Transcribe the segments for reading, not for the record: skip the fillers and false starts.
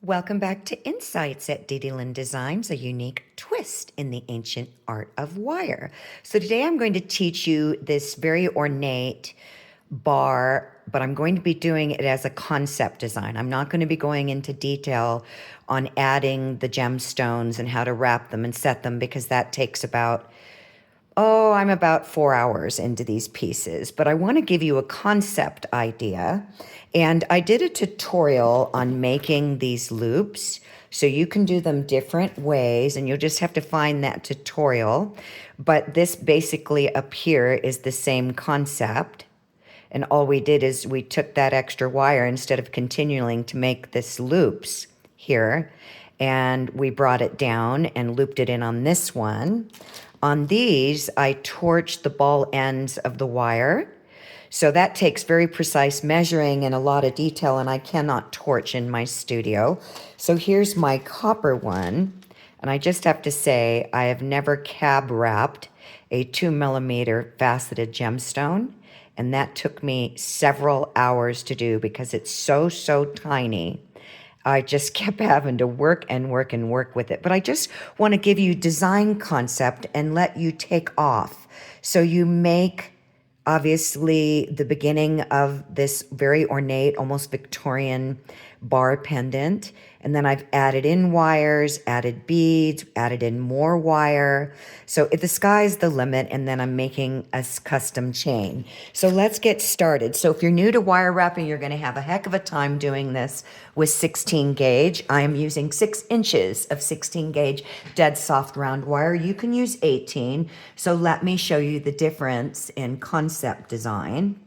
Welcome back to Insights at DDLynn Designs, a unique twist in the ancient art of wire. So today I'm going to teach you this very ornate bar, but I'm going to be doing it as a concept design. I'm not going to be going into detail on adding the gemstones and how to wrap them and set them because that takes I'm about 4 hours into these pieces, but I want to give you a concept idea. And I did a tutorial on making these loops, so you can do them different ways, and you'll just have to find that tutorial. But this basically up here is the same concept. And all we did is we took that extra wire instead of continuing to make this loops here, and we brought it down and looped it in on this one. On these, I torched the ball ends of the wire. So that takes very precise measuring and a lot of detail, and I cannot torch in my studio. So here's my copper one. And I just have to say, I have never cab wrapped a 2mm faceted gemstone. And that took me several hours to do because it's so tiny. I just kept having to work and work and work with it. But I just want to give you design concept and let you take off. So you make, obviously, the beginning of this very ornate, almost Victorian bar pendant. And then I've added in wires, added beads, added in more wire. So the sky's the limit, and then I'm making a custom chain. So let's get started. So if you're new to wire wrapping, you're gonna have a heck of a time doing this with 16 gauge. I am using 6 inches of 16 gauge dead soft round wire. You can use 18. So let me show you the difference in concept design.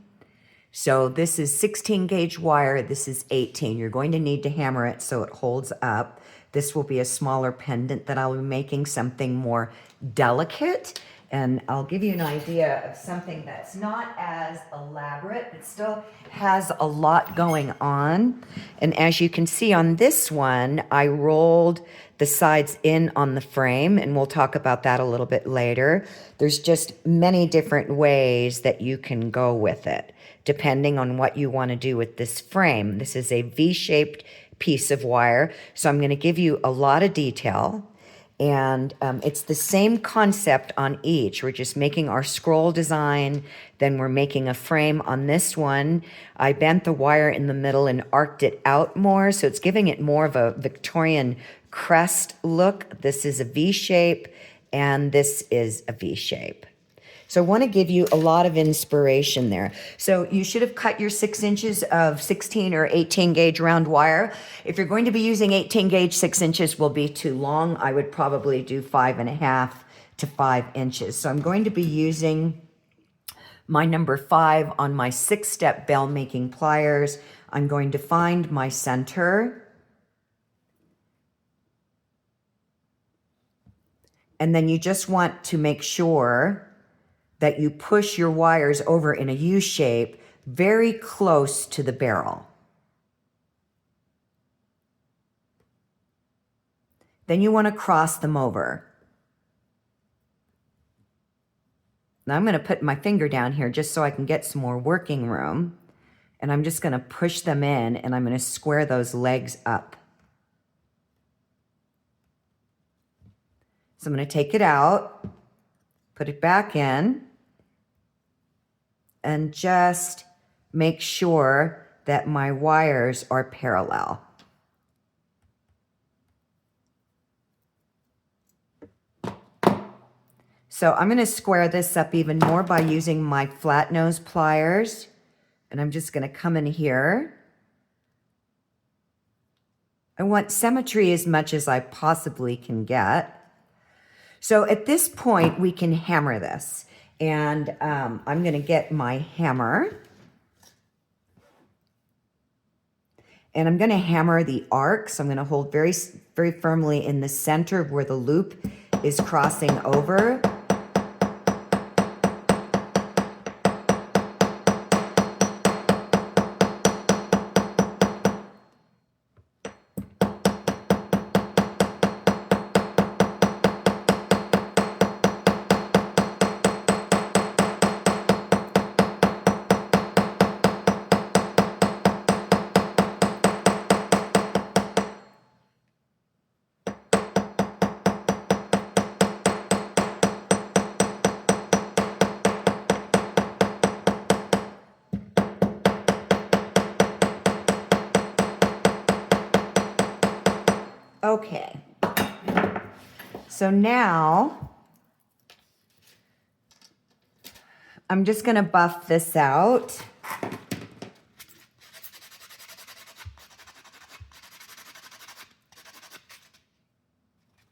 So this is 16 gauge wire, this is 18. You're going to need to hammer it so it holds up. This will be a smaller pendant that I'll be making, something more delicate. And I'll give you an idea of something that's not as elaborate, but still has a lot going on. And as you can see on this one, I rolled the sides in on the frame, and we'll talk about that a little bit later. There's just many different ways that you can go with it, depending on what you want to do with this frame. This is a V-shaped piece of wire, so I'm going to give you a lot of detail. And it's the same concept on each. We're just making our scroll design, then we're making a frame on this one. I bent the wire in the middle and arced it out more, so it's giving it more of a Victorian crest look. This is a V shape, and this is a V shape. So I want to give you a lot of inspiration there. So you should have cut your 6 inches of 16 or 18 gauge round wire. If you're going to be using 18 gauge, 6 inches will be too long. I would probably do 5.5 to 5 inches. So I'm going to be using my number 5 on my 6-step bell making pliers. I'm going to find my center. And then you just want to make sure that you push your wires over in a U shape very close to the barrel. Then you want to cross them over. Now I'm going to put my finger down here just so I can get some more working room. And I'm just going to push them in, and I'm going to square those legs up. So I'm going to take it out, put it back in, and just make sure that my wires are parallel. So I'm going to square this up even more by using my flat nose pliers. And I'm just going to come in here. I want symmetry as much as I possibly can get. So at this point, we can hammer this. And I'm going to get my hammer. And I'm going to hammer the arc. So I'm going to hold very firmly in the center where the loop is crossing over. Okay. So now I'm just going to buff this out.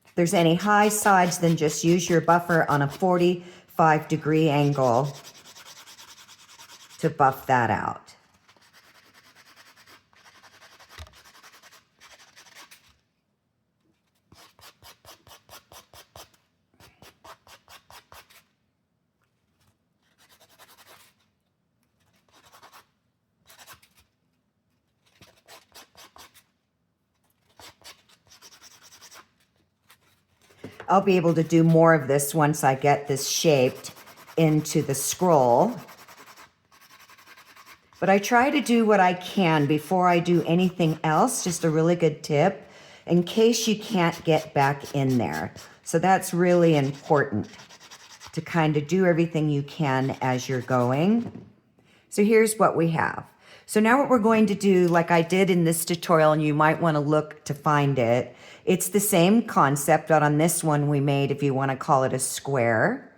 If there's any high sides, then just use your buffer on a 45-degree angle to buff that out. I'll be able to do more of this once I get this shaped into the scroll. But I try to do what I can before I do anything else, just a really good tip, in case you can't get back in there. So that's really important, to kind of do everything you can as you're going. So here's what we have. So now what we're going to do, like I did in this tutorial, and you might want to look to find it, it's the same concept, but on this one we made, if you want to call it a square,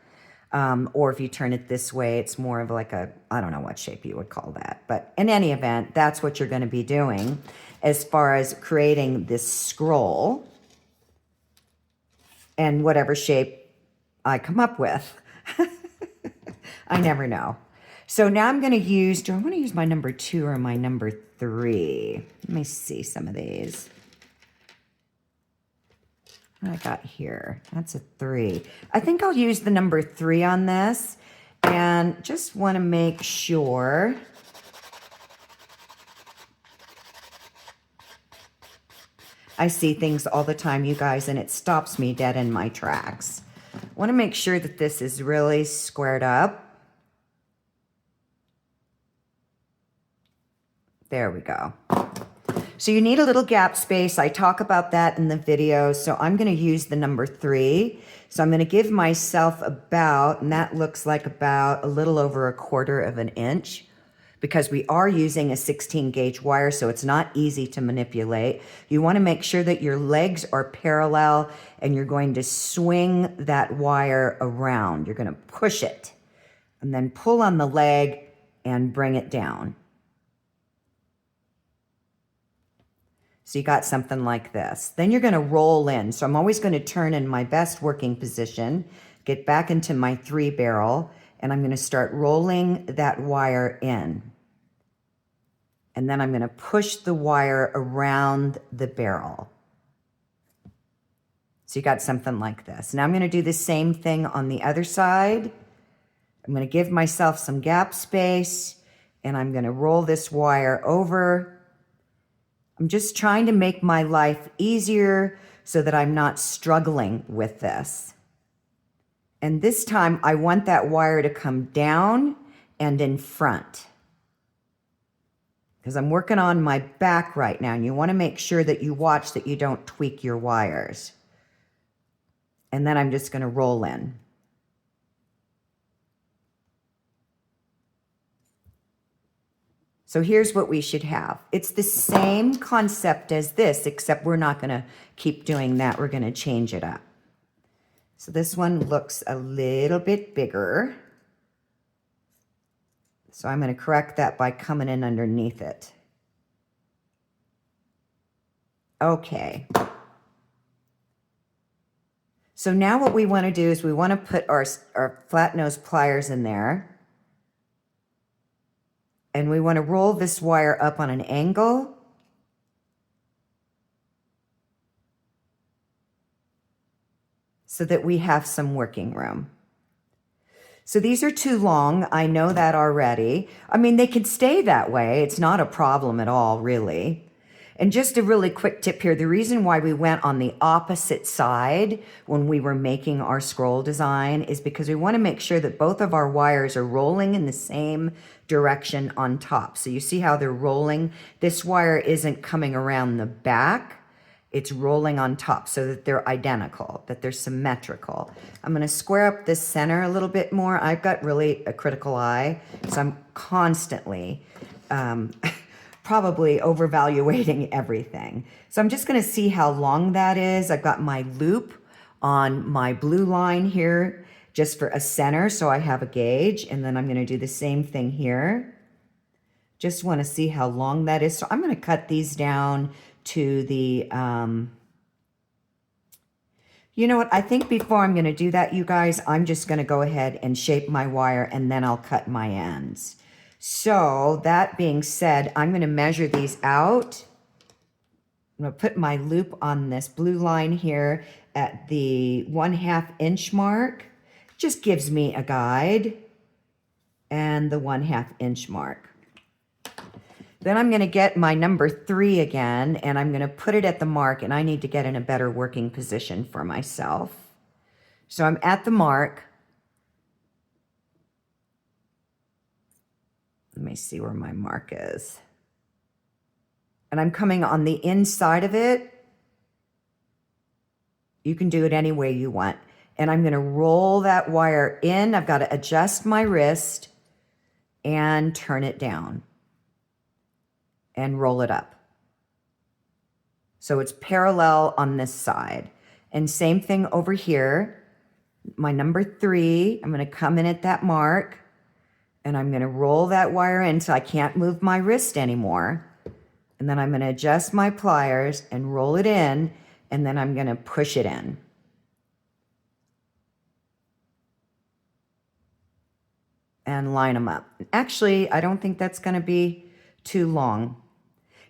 or if you turn it this way, it's more of like a, I don't know what shape you would call that. But in any event, that's what you're going to be doing as far as creating this scroll and whatever shape I come up with. I never know. So now I'm going to use, do I want to use my number 2 or my number 3? Let me see some of these. What I got here? That's a 3. I think I'll use the number 3 on this, and just want to make sure I see things all the time, you guys, and it stops me dead in my tracks. I want to make sure that this is really squared up. There we go. So you need a little gap space. I talk about that in the video. So I'm going to use the number 3. So I'm going to give myself about, and that looks like about a little over 1/4 of an inch, because we are using a 16 gauge wire, so it's not easy to manipulate. You want to make sure that your legs are parallel, and you're going to swing that wire around. You're going to push it and then pull on the leg and bring it down. So you got something like this. Then you're going to roll in. So I'm always going to turn in my best working position, get back into my 3 barrel, and I'm going to start rolling that wire in. And then I'm going to push the wire around the barrel. So you got something like this. Now I'm going to do the same thing on the other side. I'm going to give myself some gap space, and I'm going to roll this wire over. I'm just trying to make my life easier so that I'm not struggling with this. And this time I want that wire to come down and in front, because I'm working on my back right now, and you want to make sure that you watch that you don't tweak your wires. And then I'm just going to roll in. So here's what we should have. It's the same concept as this, except we're not going to keep doing that. We're going to change it up. So this one looks a little bit bigger. So I'm going to correct that by coming in underneath it. Okay. So now what we want to do is we want to put our flat nose pliers in there. And we want to roll this wire up on an angle. So that we have some working room. So these are too long. I know that already. I mean, they could stay that way. It's not a problem at all, really. And just a really quick tip here. The reason why we went on the opposite side when we were making our scroll design is because we want to make sure that both of our wires are rolling in the same direction on top. So you see how they're rolling? This wire isn't coming around the back. It's rolling on top so that they're identical, that they're symmetrical. I'm going to square up this center a little bit more. I've got really a critical eye, so I'm constantly probably overvaluating everything. So I'm just going to see how long that is. I've got my loop on my blue line here just for a center, so I have a gauge, and then I'm going to do the same thing here. Just want to see how long that is. So I'm going to cut these down to the, you know what, I think before I'm going to do that, you guys, I'm just going to go ahead and shape my wire, and then I'll cut my ends. So that being said, I'm going to measure these out. I'm going to put my loop on this blue line here at the 1/2 inch mark. Just gives me a guide, and the 1/2 inch mark. Then I'm going to get my number 3 again, and I'm going to put it at the mark, and I need to get in a better working position for myself. So I'm at the mark. Let me see where my mark is. And I'm coming on the inside of it. You can do it any way you want. And I'm going to roll that wire in. I've got to adjust my wrist and turn it down and roll it up. So it's parallel on this side. And same thing over here. My number 3, I'm going to come in at that mark, and I'm going to roll that wire in so I can't move my wrist anymore. And then I'm going to adjust my pliers and roll it in, and then I'm going to push it in. And line them up. Actually, I don't think that's going to be too long.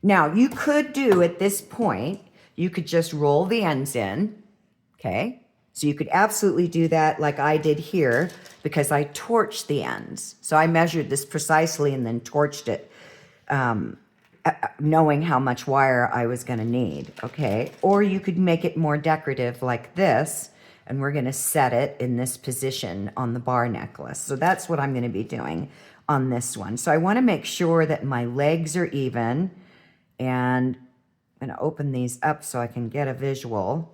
Now, you could do at this point, you could just roll the ends in, okay? So you could absolutely do that like I did here, because I torched the ends. So I measured this precisely and then torched it, knowing how much wire I was going to need, okay? Or you could make it more decorative like this, and we're going to set it in this position on the bar necklace. So that's what I'm going to be doing on this one. So I want to make sure that my legs are even, and I'm going to open these up so I can get a visual.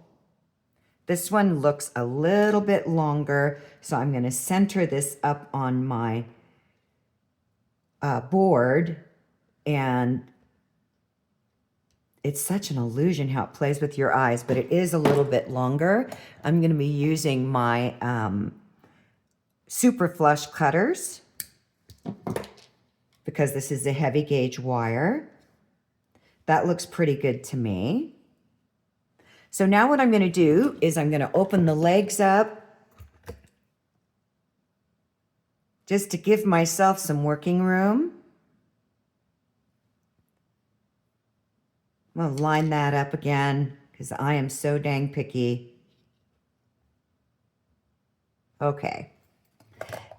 This one looks a little bit longer, so I'm going to center this up on my board, and it's such an illusion how it plays with your eyes, but it is a little bit longer. I'm going to be using my super flush cutters because this is a heavy gauge wire. That looks pretty good to me. So now what I'm going to do is I'm going to open the legs up just to give myself some working room. I'm going to line that up again because I am so dang picky. Okay.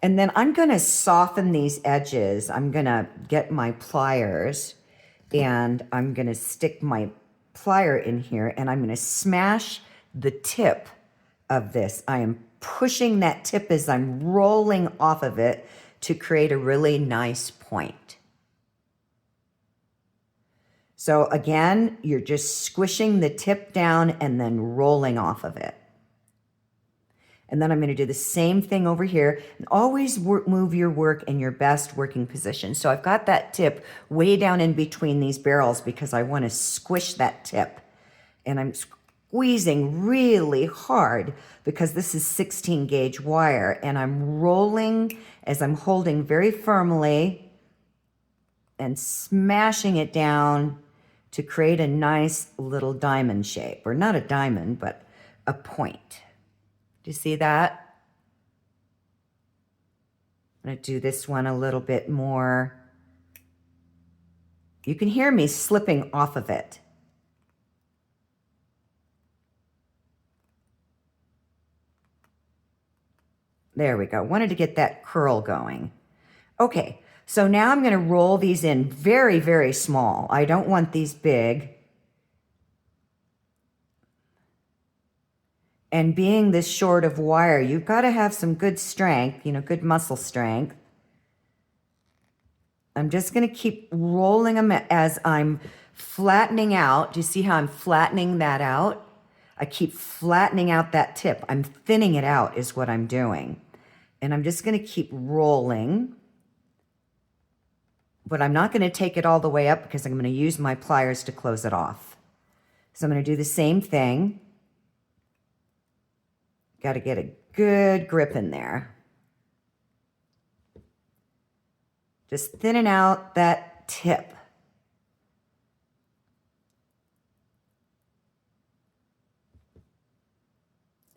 And then I'm going to soften these edges. I'm going to get my pliers, and I'm going to stick my plier in here, and I'm going to smash the tip of this. I am pushing that tip as I'm rolling off of it to create a really nice point. So again, you're just squishing the tip down and then rolling off of it. And then I'm going to do the same thing over here. And always move your work in your best working position. So I've got that tip way down in between these barrels because I want to squish that tip. And I'm squeezing really hard because this is 16 gauge wire. And I'm rolling as I'm holding very firmly and smashing it down to create a nice little diamond shape. Or not a diamond, but a point. Do you see that? I'm going to do this one a little bit more. You can hear me slipping off of it. There we go. Wanted to get that curl going. Okay, so now I'm going to roll these in very, very small. I don't want these big. And being this short of wire, you've got to have some good strength, good muscle strength. I'm just going to keep rolling them as I'm flattening out. Do you see how I'm flattening that out? I keep flattening out that tip. I'm thinning it out is what I'm doing. And I'm just going to keep rolling But I'm not going to take it all the way up because I'm going to use my pliers to close it off. So I'm going to do the same thing. Got to get a good grip in there. Just thinning out that tip.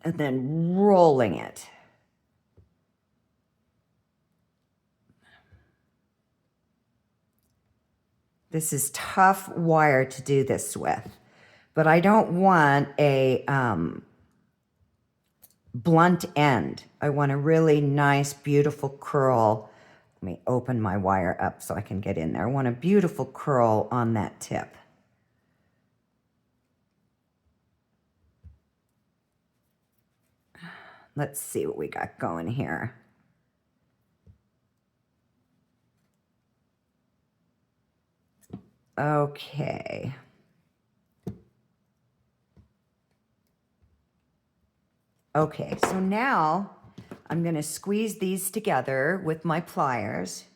And then rolling it. This is tough wire to do this with, but I don't want a blunt end. I want a really nice, beautiful curl. Let me open my wire up so I can get in there. I want a beautiful curl on that tip. Let's see what we got going here. Okay. Okay, so now I'm going to squeeze these together with my pliers.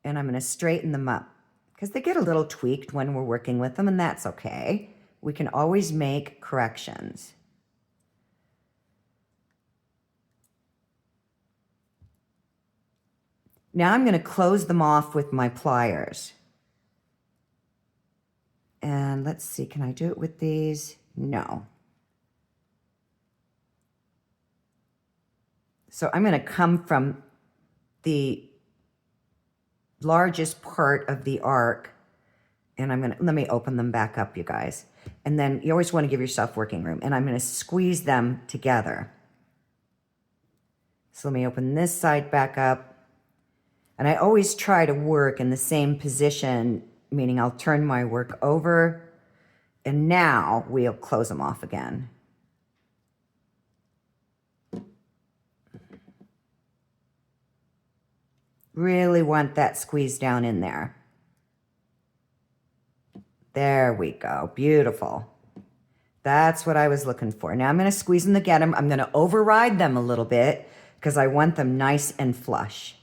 And I'm going to straighten them up because they get a little tweaked when we're working with them, and that's okay. We can always make corrections. Now I'm going to close them off with my pliers. And let's see, can I do it with these? No. So I'm going to come from the largest part of the arc, and let me open them back up, you guys. And then you always want to give yourself working room, and I'm going to squeeze them together. So let me open this side back up. And I always try to work in the same position, meaning I'll turn my work over, and now we'll close them off again. Really want that squeeze down in there. There we go. Beautiful. That's what I was looking for. Now I'm going to squeeze them to get them. I'm going to override them a little bit because I want them nice and flush.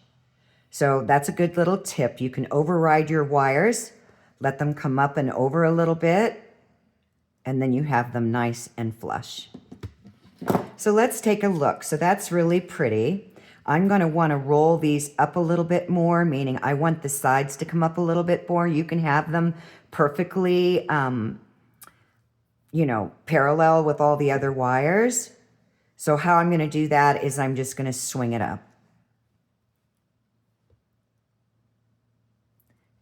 So that's a good little tip. You can override your wires, let them come up and over a little bit, and then you have them nice and flush. So let's take a look. So that's really pretty. I'm going to want to roll these up a little bit more, meaning I want the sides to come up a little bit more. You can have them perfectly, parallel with all the other wires. So how I'm going to do that is I'm just going to swing it up.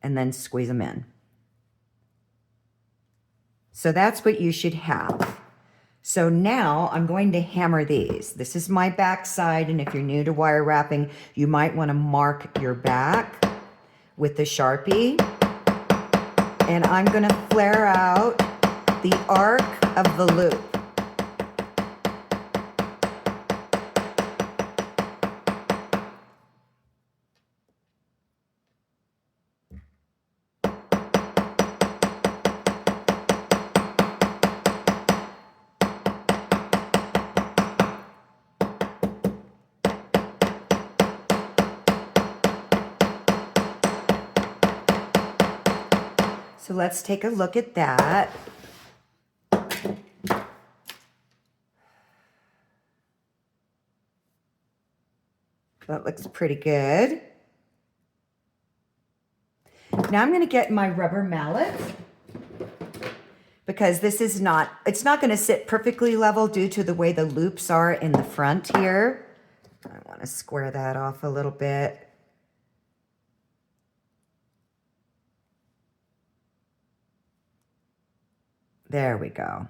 And then squeeze them in. So that's what you should have. So now I'm going to hammer these. This is my back side, and if you're new to wire wrapping, you might want to mark your back with the Sharpie. And I'm going to flare out the arc of the loop. So let's take a look at that. That looks pretty good. Now I'm going to get my rubber mallet because this is it's not going to sit perfectly level due to the way the loops are in the front here. I want to square that off a little bit. There we go.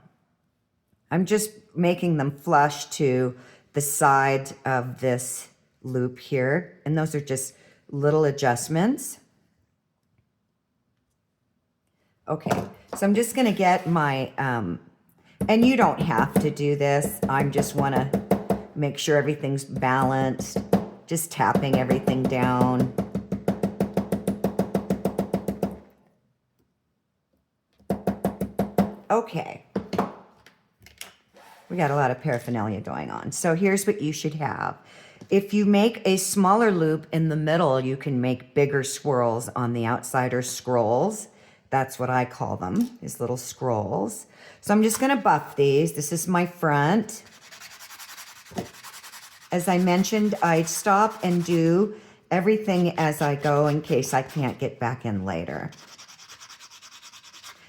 I'm just making them flush to the side of this loop here. And those are just little adjustments. Okay, so I'm just going to get my, and you don't have to do this. I just want to make sure everything's balanced. Just tapping everything down. Okay, we got a lot of paraphernalia going on. So here's what you should have. if you make a smaller loop in the middle, you can make bigger swirls on the outside, or scrolls. That's what I call them, these little scrolls. So I'm just gonna buff these. This is my front. As I mentioned, I stop and do everything as I go in case I can't get back in later.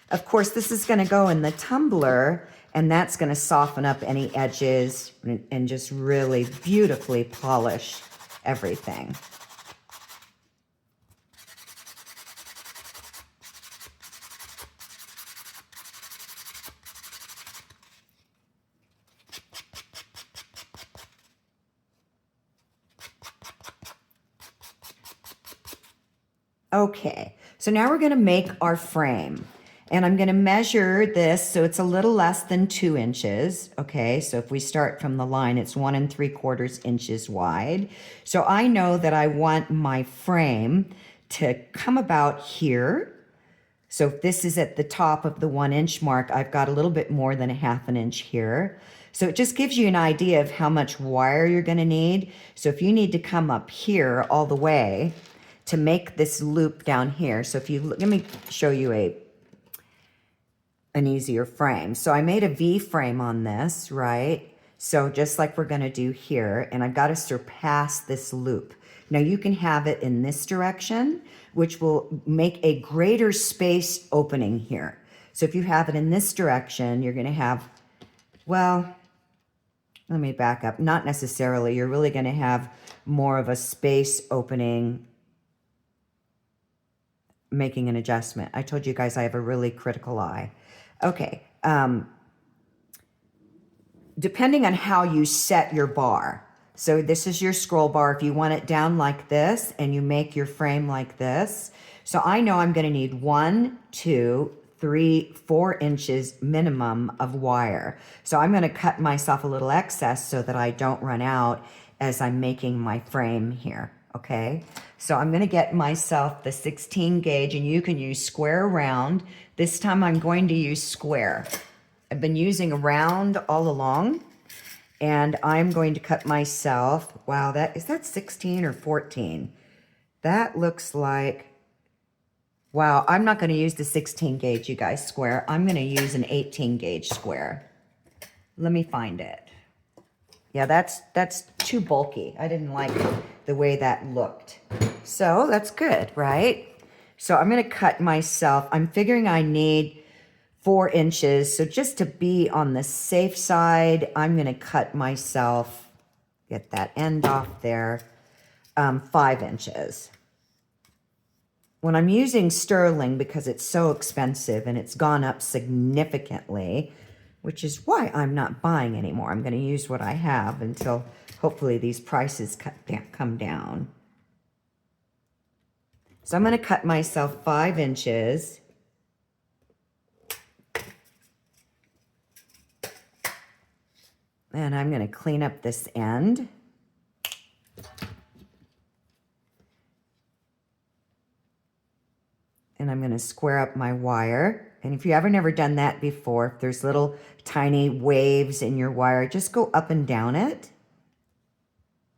Of course, this is gonna go in the tumbler, and that's gonna soften up any edges and just really beautifully polish everything. Okay, so now we're gonna make our frame. And I'm gonna measure this so it's a little less than 2 inches. Okay, so if we start from the line, it's 1 3/4 inches wide. So I know that I want my frame to come about here. So if this is at the top of the 1 inch mark, I've got a little bit more than 1/2 inch here. So it just gives you an idea of how much wire you're gonna need. So if you need to come up here all the way to make this loop down here. So if you, let me show you an easier frame. So I made a V frame on this, right? So just like we're gonna do here, and I've got to surpass this loop. Now you can have it in this direction, which will make a greater space opening here. So if you have it in this direction, you're gonna have, well, let me back up. Not necessarily, you're really gonna have more of a space opening, making an adjustment. I told you guys I have a really critical eye. Okay, depending on how you set your bar. So this is your scroll bar. If you want it down like this and you make your frame like this. So I know I'm gonna need 1, 2, 3, 4 inches minimum of wire. So I'm gonna cut myself a little excess so that I don't run out as I'm making my frame here, okay? So I'm gonna get myself the 16 gauge, and you can use square round. This time I'm going to use square. I've been using round all along, and I'm going to cut myself, wow, is that 16 or 14? That looks like, wow, I'm not gonna use the 16 gauge, you guys, square. I'm gonna use an 18 gauge square. Let me find it. Yeah, that's too bulky. I didn't like the way that looked. So that's good, right? So I'm gonna cut myself, I'm figuring I need 4 inches. So just to be on the safe side, I'm gonna cut myself, get that end off there, 5 inches. When I'm using sterling, because it's so expensive and it's gone up significantly, which is why I'm not buying anymore. I'm gonna use what I have until hopefully these prices come down. So I'm gonna cut myself 5 inches. And I'm gonna clean up this end. And I'm gonna square up my wire. And if you ever never done that before, if there's little tiny waves in your wire, just go up and down it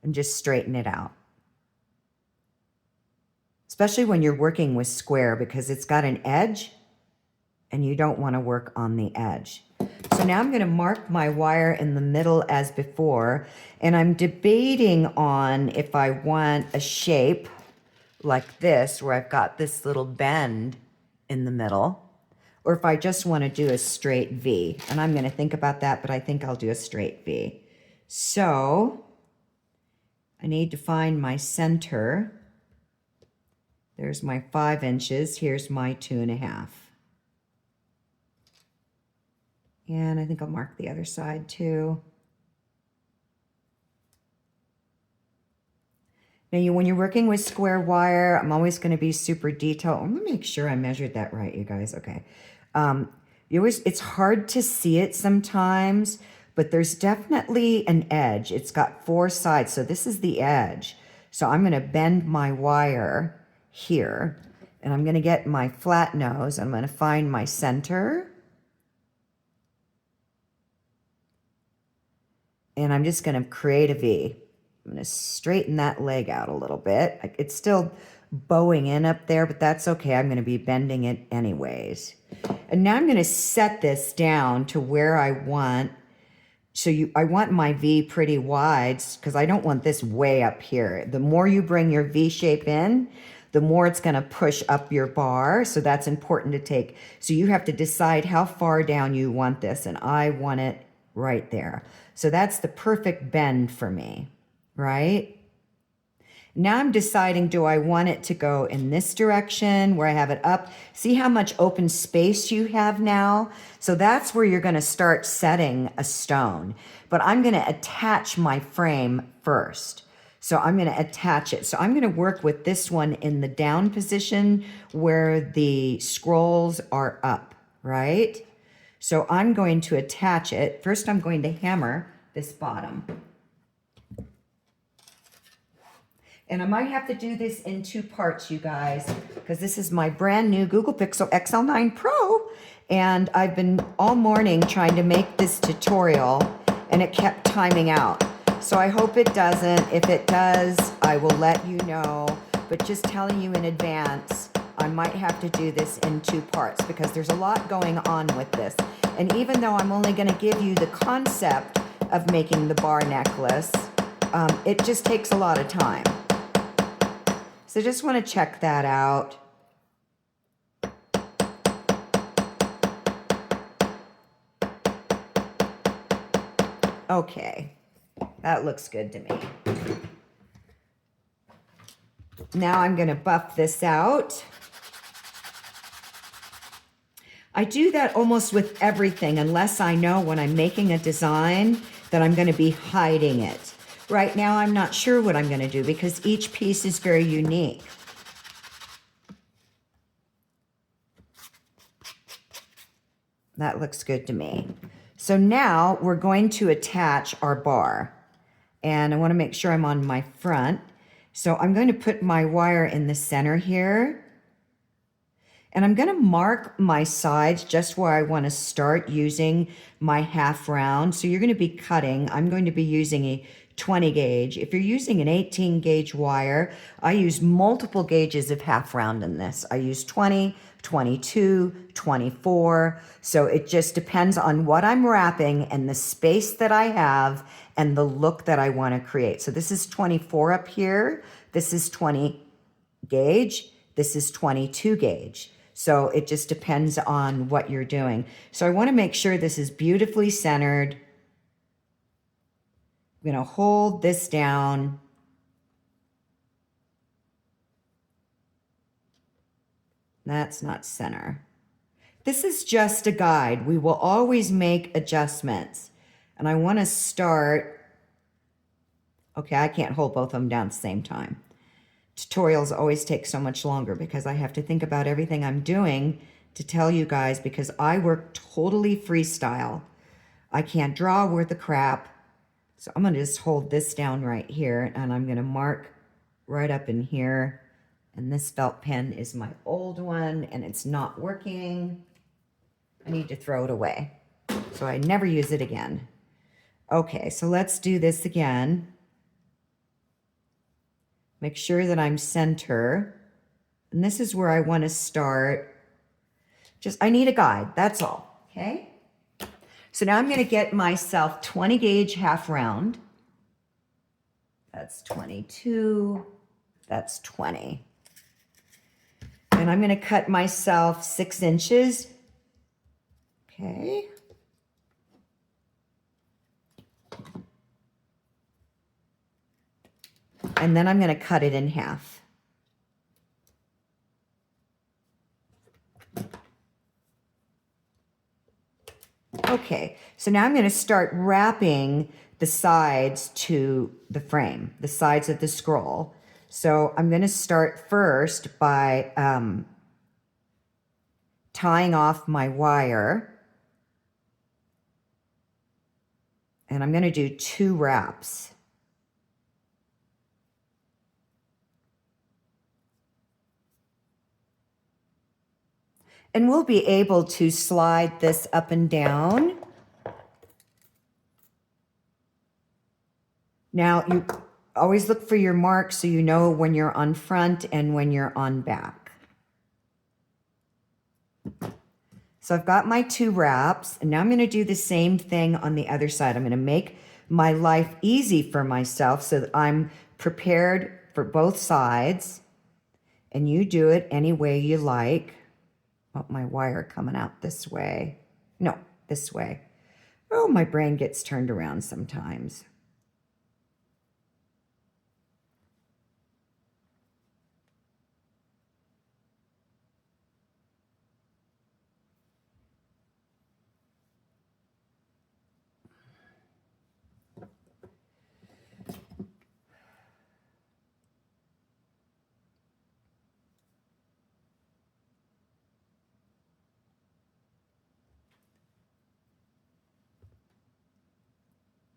and just straighten it out. Especially when you're working with square, because it's got an edge and you don't want to work on the edge. So now I'm going to mark my wire in the middle as before, and I'm debating on if I want a shape like this where I've got this little bend in the middle, or if I just want to do a straight V. And I'm going to think about that, but I think I'll do a straight V. So I need to find my center. There's my 5 inches. Here's my 2.5. And I think I'll mark the other side too. Now, when you're working with square wire, I'm always going to be super detailed. I'm going to make sure I measured that right, you guys. Okay. It's hard to see it sometimes, but there's definitely an edge. It's got 4 sides, so this is the edge. So I'm going to bend my wire here, and I'm going to get my flat nose. I'm going to find my center. And I'm just going to create a V. I'm going to straighten that leg out a little bit. It's still bowing in up there, but that's okay. I'm going to be bending it anyways. And now I'm going to set this down to where I want. So I want my V pretty wide because I don't want this way up here. The more you bring your V shape in, the more it's going to push up your bar. So that's important to take. So you have to decide how far down you want this. And I want it right there. So that's the perfect bend for me, right? Now I'm deciding, do I want it to go in this direction where I have it up? See how much open space you have now? So that's where you're going to start setting a stone. But I'm going to attach my frame first. So I'm going to attach it. So I'm going to work with this one in the down position where the scrolls are up, right? So I'm going to attach it. First, I'm going to hammer this bottom. And I might have to do this in 2 parts, you guys, because this is my brand new Google Pixel XL9 Pro. And I've been all morning trying to make this tutorial, and it kept timing out. So I hope it doesn't. If it does, I will let you know. But just telling you in advance, I might have to do this in 2 parts because there's a lot going on with this. And even though I'm only going to give you the concept of making the bar necklace, it just takes a lot of time. So just want to check that out. Okay, that looks good to me. Now I'm going to buff this out. I do that almost with everything unless I know when I'm making a design that I'm going to be hiding it. Right now, I'm not sure what I'm going to do because each piece is very unique. That looks good to me. So now we're going to attach our bar. And I want to make sure I'm on my front. So I'm going to put my wire in the center here. And I'm going to mark my sides just where I want to start using my half round. So you're going to be cutting. I'm going to be using a 20 gauge. If you're using an 18 gauge wire, I use multiple gauges of half round in this. I use 20, 22, 24. So it just depends on what I'm wrapping and the space that I have and the look that I want to create. So this is 24 up here. This is 20 gauge. This is 22 gauge. So it just depends on what you're doing. So I want to make sure this is beautifully centered. I'm going to hold this down. That's not center. This is just a guide. We will always make adjustments. And I want to start. Okay, I can't hold both of them down at the same time. Tutorials always take so much longer because I have to think about everything I'm doing to tell you guys because I work totally freestyle. I can't draw worth a crap. So I'm going to just hold this down right here and I'm going to mark right up in here. And this felt pen is my old one and it's not working. I need to throw it away so I never use it again. Okay, so let's do this again. Make sure that I'm center. And this is where I want to start. I need a guide, that's all, okay? So now I'm going to get myself 20 gauge half round. That's 22, that's 20. And I'm going to cut myself 6 inches. Okay. And then I'm going to cut it in half. Okay, so now I'm going to start wrapping the sides to the frame, the sides of the scroll. So I'm going to start first by tying off my wire. And I'm going to do 2 wraps. And we'll be able to slide this up and down. Now, Always look for your mark so you know when you're on front and when you're on back. So I've got my 2 wraps, and now I'm going to do the same thing on the other side. I'm going to make my life easy for myself so that I'm prepared for both sides, and you do it any way you like. Oh, my wire coming out this way. No, this way. Oh, my brain gets turned around sometimes.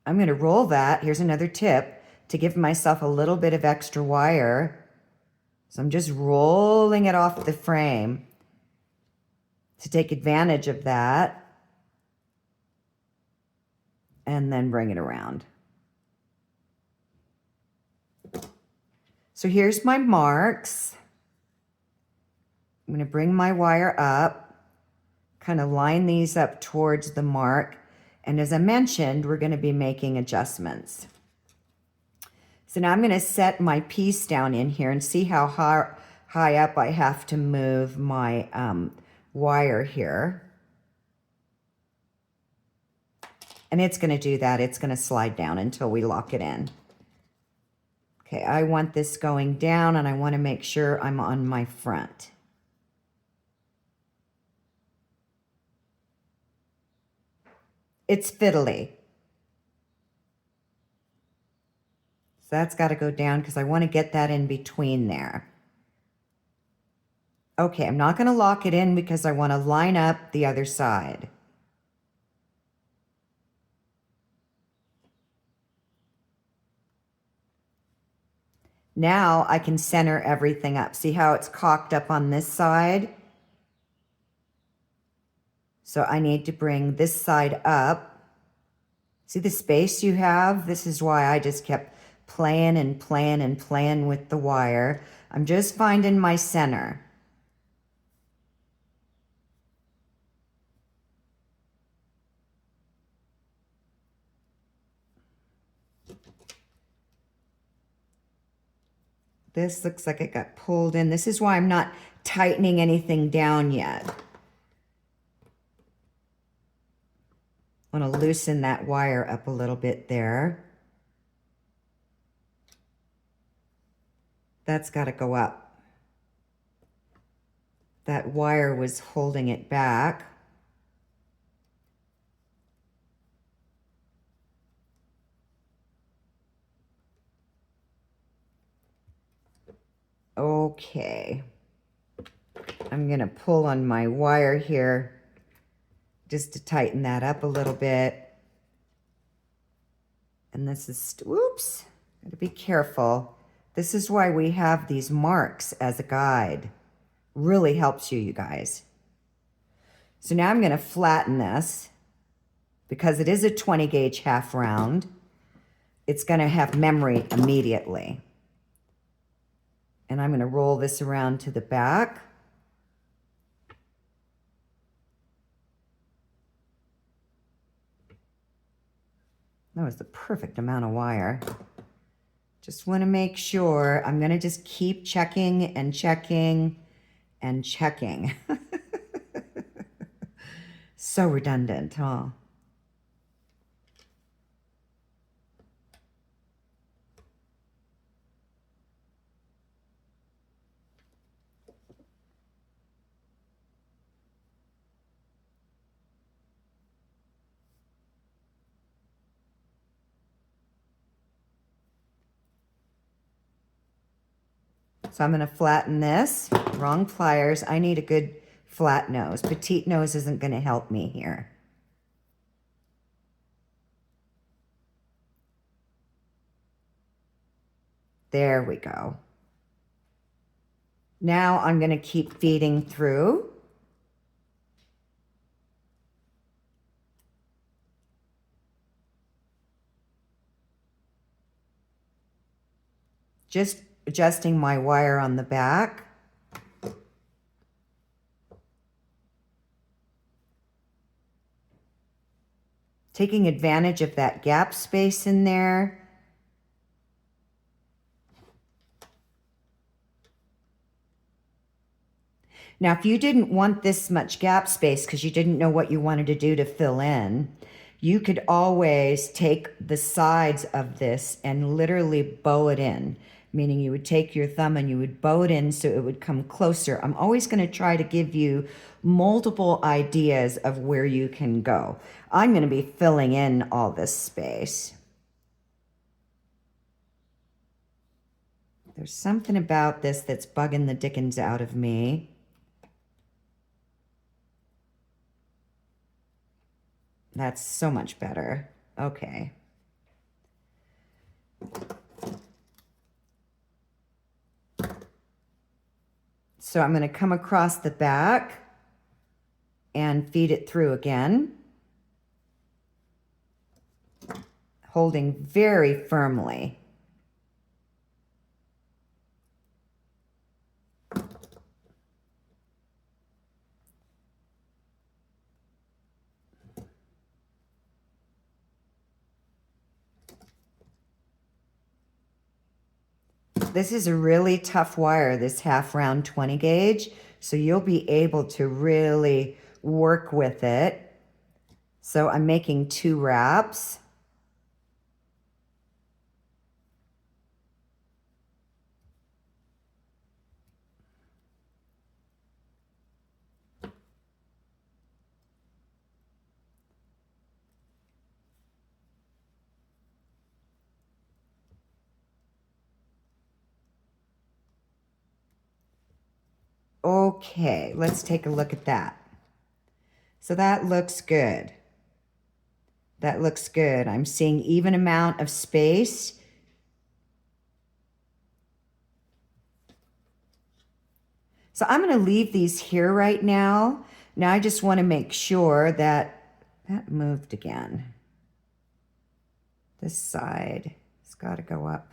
I'm going to roll that. Here's another tip to give myself a little bit of extra wire. So I'm just rolling it off the frame to take advantage of that and then bring it around. So here's my marks. I'm going to bring my wire up, kind of line these up towards the mark. And as I mentioned, we're going to be making adjustments. So now I'm going to set my piece down in here and see how high up I have to move my wire here. And it's going to do that. It's going to slide down until we lock it in. Okay, I want this going down and I want to make sure I'm on my front. It's fiddly. So that's got to go down because I want to get that in between there. Okay, I'm not going to lock it in because I want to line up the other side. Now I can center everything up. See how it's cocked up on this side? So I need to bring this side up. See the space you have? This is why I just kept playing and playing and playing with the wire. I'm just finding my center. This looks like it got pulled in. This is why I'm not tightening anything down yet. I want to loosen that wire up a little bit there. That's got to go up. That wire was holding it back. Okay. I'm going to pull on my wire here just to tighten that up a little bit. And this is, whoops, gotta be careful. This is why we have these marks as a guide. Really helps you, you guys. So now I'm going to flatten this because it is a 20 gauge half round. It's going to have memory immediately. And I'm going to roll this around to the back. That was the perfect amount of wire. Just want to make sure. I'm going to just keep checking and checking and checking. So redundant, huh? So I'm going to flatten this. Wrong pliers. I need a good flat nose. Petite nose isn't going to help me here. There we go. Now I'm going to keep feeding through. Just adjusting my wire on the back. Taking advantage of that gap space in there. Now, if you didn't want this much gap space because you didn't know what you wanted to do to fill in, you could always take the sides of this and literally bow it in, meaning you would take your thumb and you would bow it in so it would come closer. I'm always going to try to give you multiple ideas of where you can go. I'm going to be filling in all this space. There's something about this that's bugging the dickens out of me. That's so much better. Okay. So I'm going to come across the back and feed it through again, holding very firmly. This is a really tough wire, this half round 20 gauge, so you'll be able to really work with it. So I'm making 2 wraps. Okay, let's take a look at that. So that looks good. That looks good. I'm seeing even amount of space. So I'm going to leave these here right now. Now I just want to make sure that that moved again. This side has got to go up.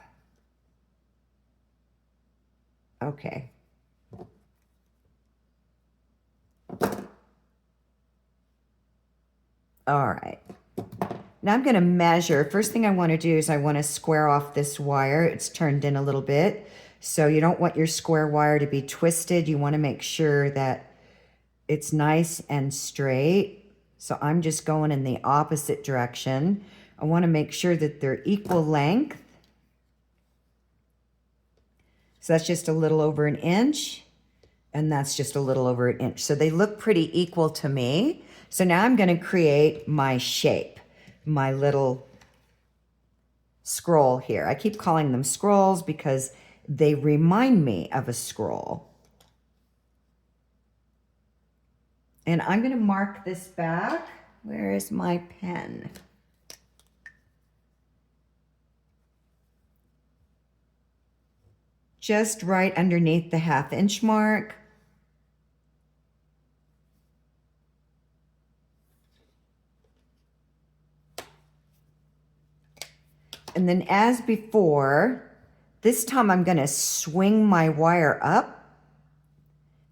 Okay. All right. Now I'm going to measure. First thing I want to do is I want to square off this wire. It's turned in a little bit. So you don't want your square wire to be twisted. You want to make sure that it's nice and straight. So I'm just going in the opposite direction. I want to make sure that they're equal length. So that's just a little over an inch. And that's just a little over an inch. So they look pretty equal to me. So now I'm going to create my shape, my little scroll here. I keep calling them scrolls because they remind me of a scroll. And I'm going to mark this back. Where is my pen? Just right underneath the 1/2 inch mark. And then as before, this time I'm going to swing my wire up.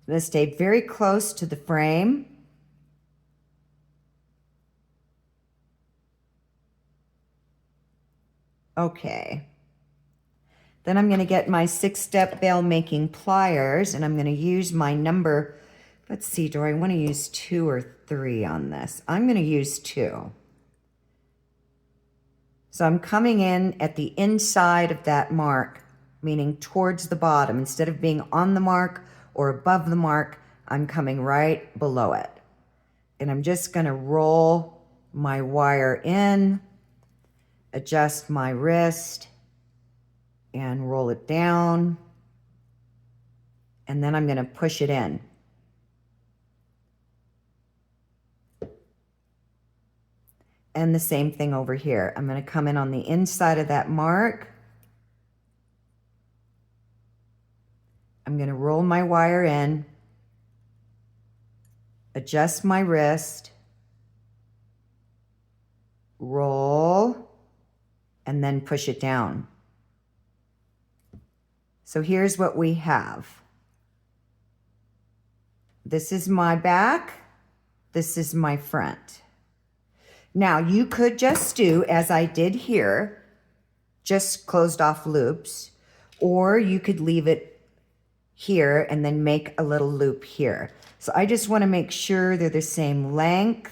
I'm going to stay very close to the frame. Okay. Then I'm going to get my 6-step bail making pliers and I'm going to use my number. Let's see, do I want to use 2 or 3 on this? I'm going to use 2. So I'm coming in at the inside of that mark, meaning towards the bottom. Instead of being on the mark or above the mark, I'm coming right below it. And I'm just going to roll my wire in, adjust my wrist, and roll it down. And then I'm going to push it in. And the same thing over here. I'm going to come in on the inside of that mark. I'm going to roll my wire in, adjust my wrist, roll, and then push it down. So here's what we have. This is my back. This is my front. Now you could just do as I did here, just closed off loops, or you could leave it here and then make a little loop here. So I just want to make sure they're the same length.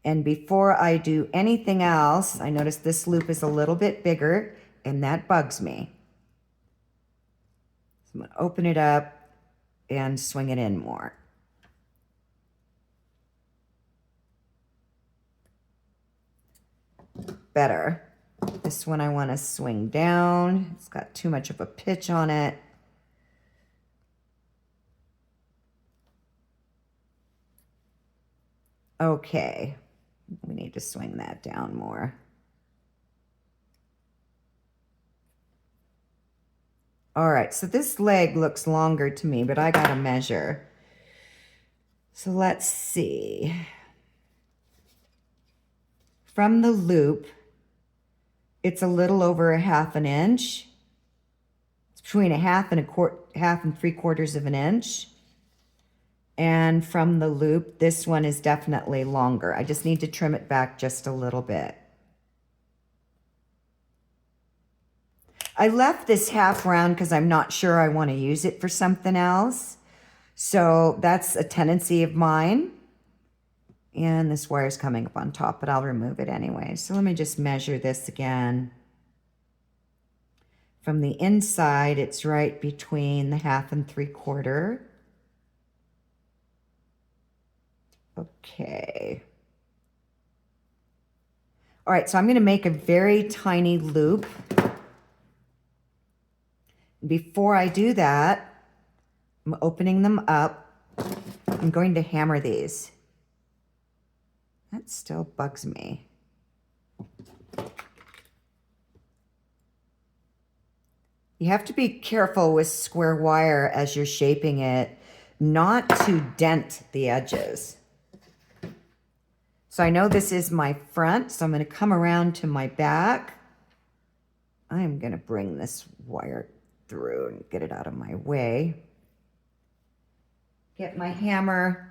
And before I do anything else, I notice this loop is a little bit bigger and that bugs me. So I'm going to open it up and swing it in more. Better. This one I want to swing down. It's got too much of a pitch on it. Okay, we need to swing that down more. All right, so this leg looks longer to me, but I gotta measure. So let's see. From the loop, it's a little over 1/2 inch. It's between 1/2 and 3/4 of an inch. And from the loop, this one is definitely longer. I just need to trim it back just a little bit. I left this half round because I'm not sure I want to use it for something else. So that's a tendency of mine. And this wire is coming up on top, but I'll remove it anyway. So let me just measure this again. From the inside, it's right between the 1/2 and 3/4. Okay. All right, so I'm going to make a very tiny loop. Before I do that, I'm opening them up. I'm going to hammer these. That still bugs me. You have to be careful with square wire as you're shaping it, not to dent the edges. So I know this is my front, so I'm going to come around to my back. I'm going to bring this wire through and get it out of my way. Get my hammer.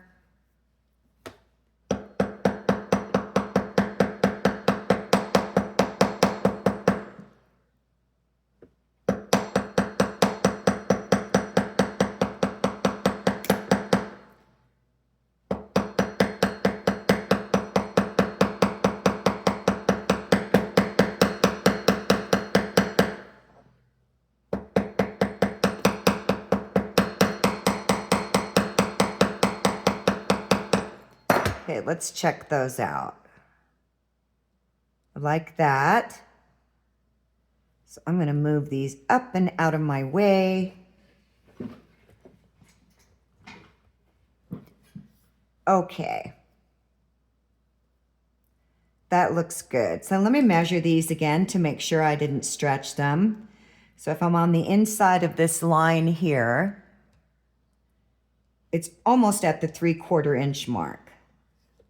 Okay, let's check those out. Like that. So I'm going to move these up and out of my way. Okay. That looks good. So let me measure these again to make sure I didn't stretch them. So if I'm on the inside of this line here, it's almost at the 3/4 inch mark.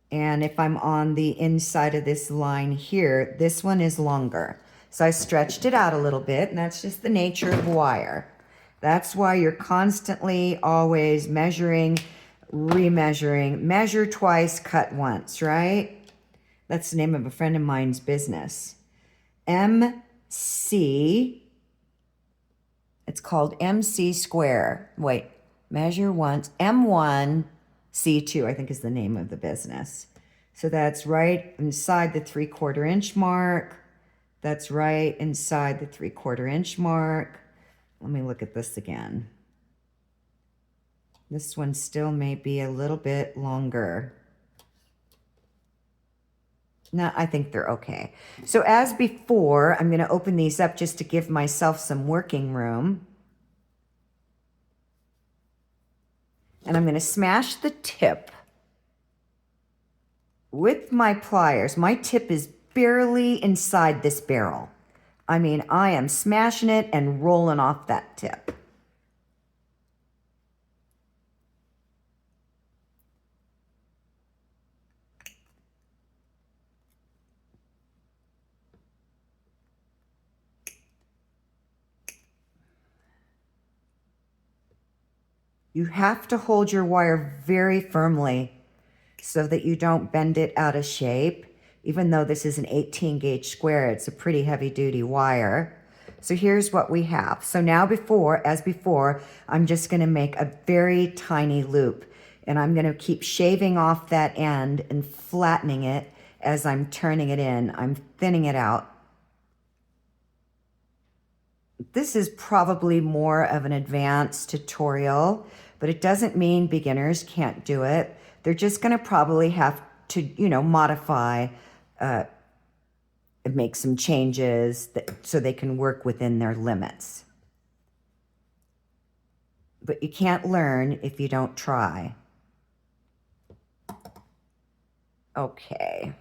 And if I'm on the inside of this line here, this one is longer. So I stretched it out a little bit, and that's just the nature of wire. That's why you're constantly always measuring, remeasuring, measure twice, cut once, right? That's the name of a friend of mine's business. MC, it's called MC square. Wait, measure once, M1, C2, I think is the name of the business. So that's right inside the 3/4 inch mark. That's right inside the 3/4 inch mark. Let me look at this again. This one still may be a little bit longer. No, I think they're okay. So as before, I'm going to open these up just to give myself some working room. And I'm going to smash the tip with my pliers. My tip is barely inside this barrel. I mean, I am smashing it and rolling off that tip. You have to hold your wire very firmly so that you don't bend it out of shape. Even though this is an 18 gauge square, it's a pretty heavy duty wire. So here's what we have. So now as before, I'm just gonna make a very tiny loop, and I'm gonna keep shaving off that end and flattening it as I'm turning it in. I'm thinning it out. This is probably more of an advanced tutorial, but it doesn't mean beginners can't do it. They're just gonna probably have to, modify, make some changes so they can work within their limits. But you can't learn if you don't try. Okay.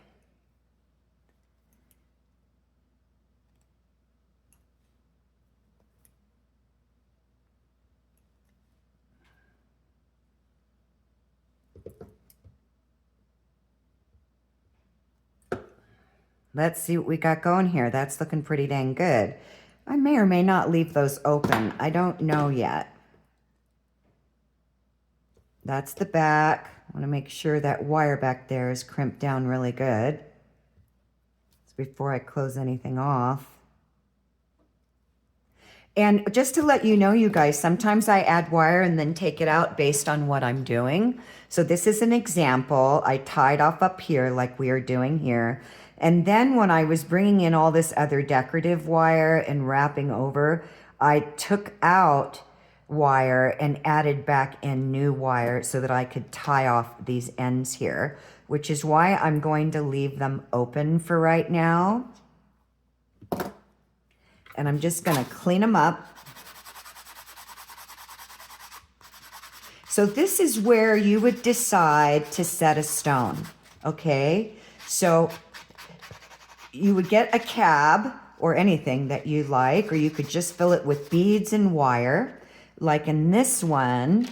Let's see what we got going here. That's looking pretty dang good. I may or may not leave those open. I don't know yet. That's the back. I want to make sure that wire back there is crimped down really good. It's before I close anything off. And just to let you know, you guys, sometimes I add wire and then take it out based on what I'm doing. So this is an example. I tied off up here like we are doing here. And then when I was bringing in all this other decorative wire and wrapping over, I took out wire and added back in new wire so that I could tie off these ends here, which is why I'm going to leave them open for right now. And I'm just going to clean them up. So this is where you would decide to set a stone, okay? So you would get a cab or anything that you like, or you could just fill it with beads and wire. Like in this one,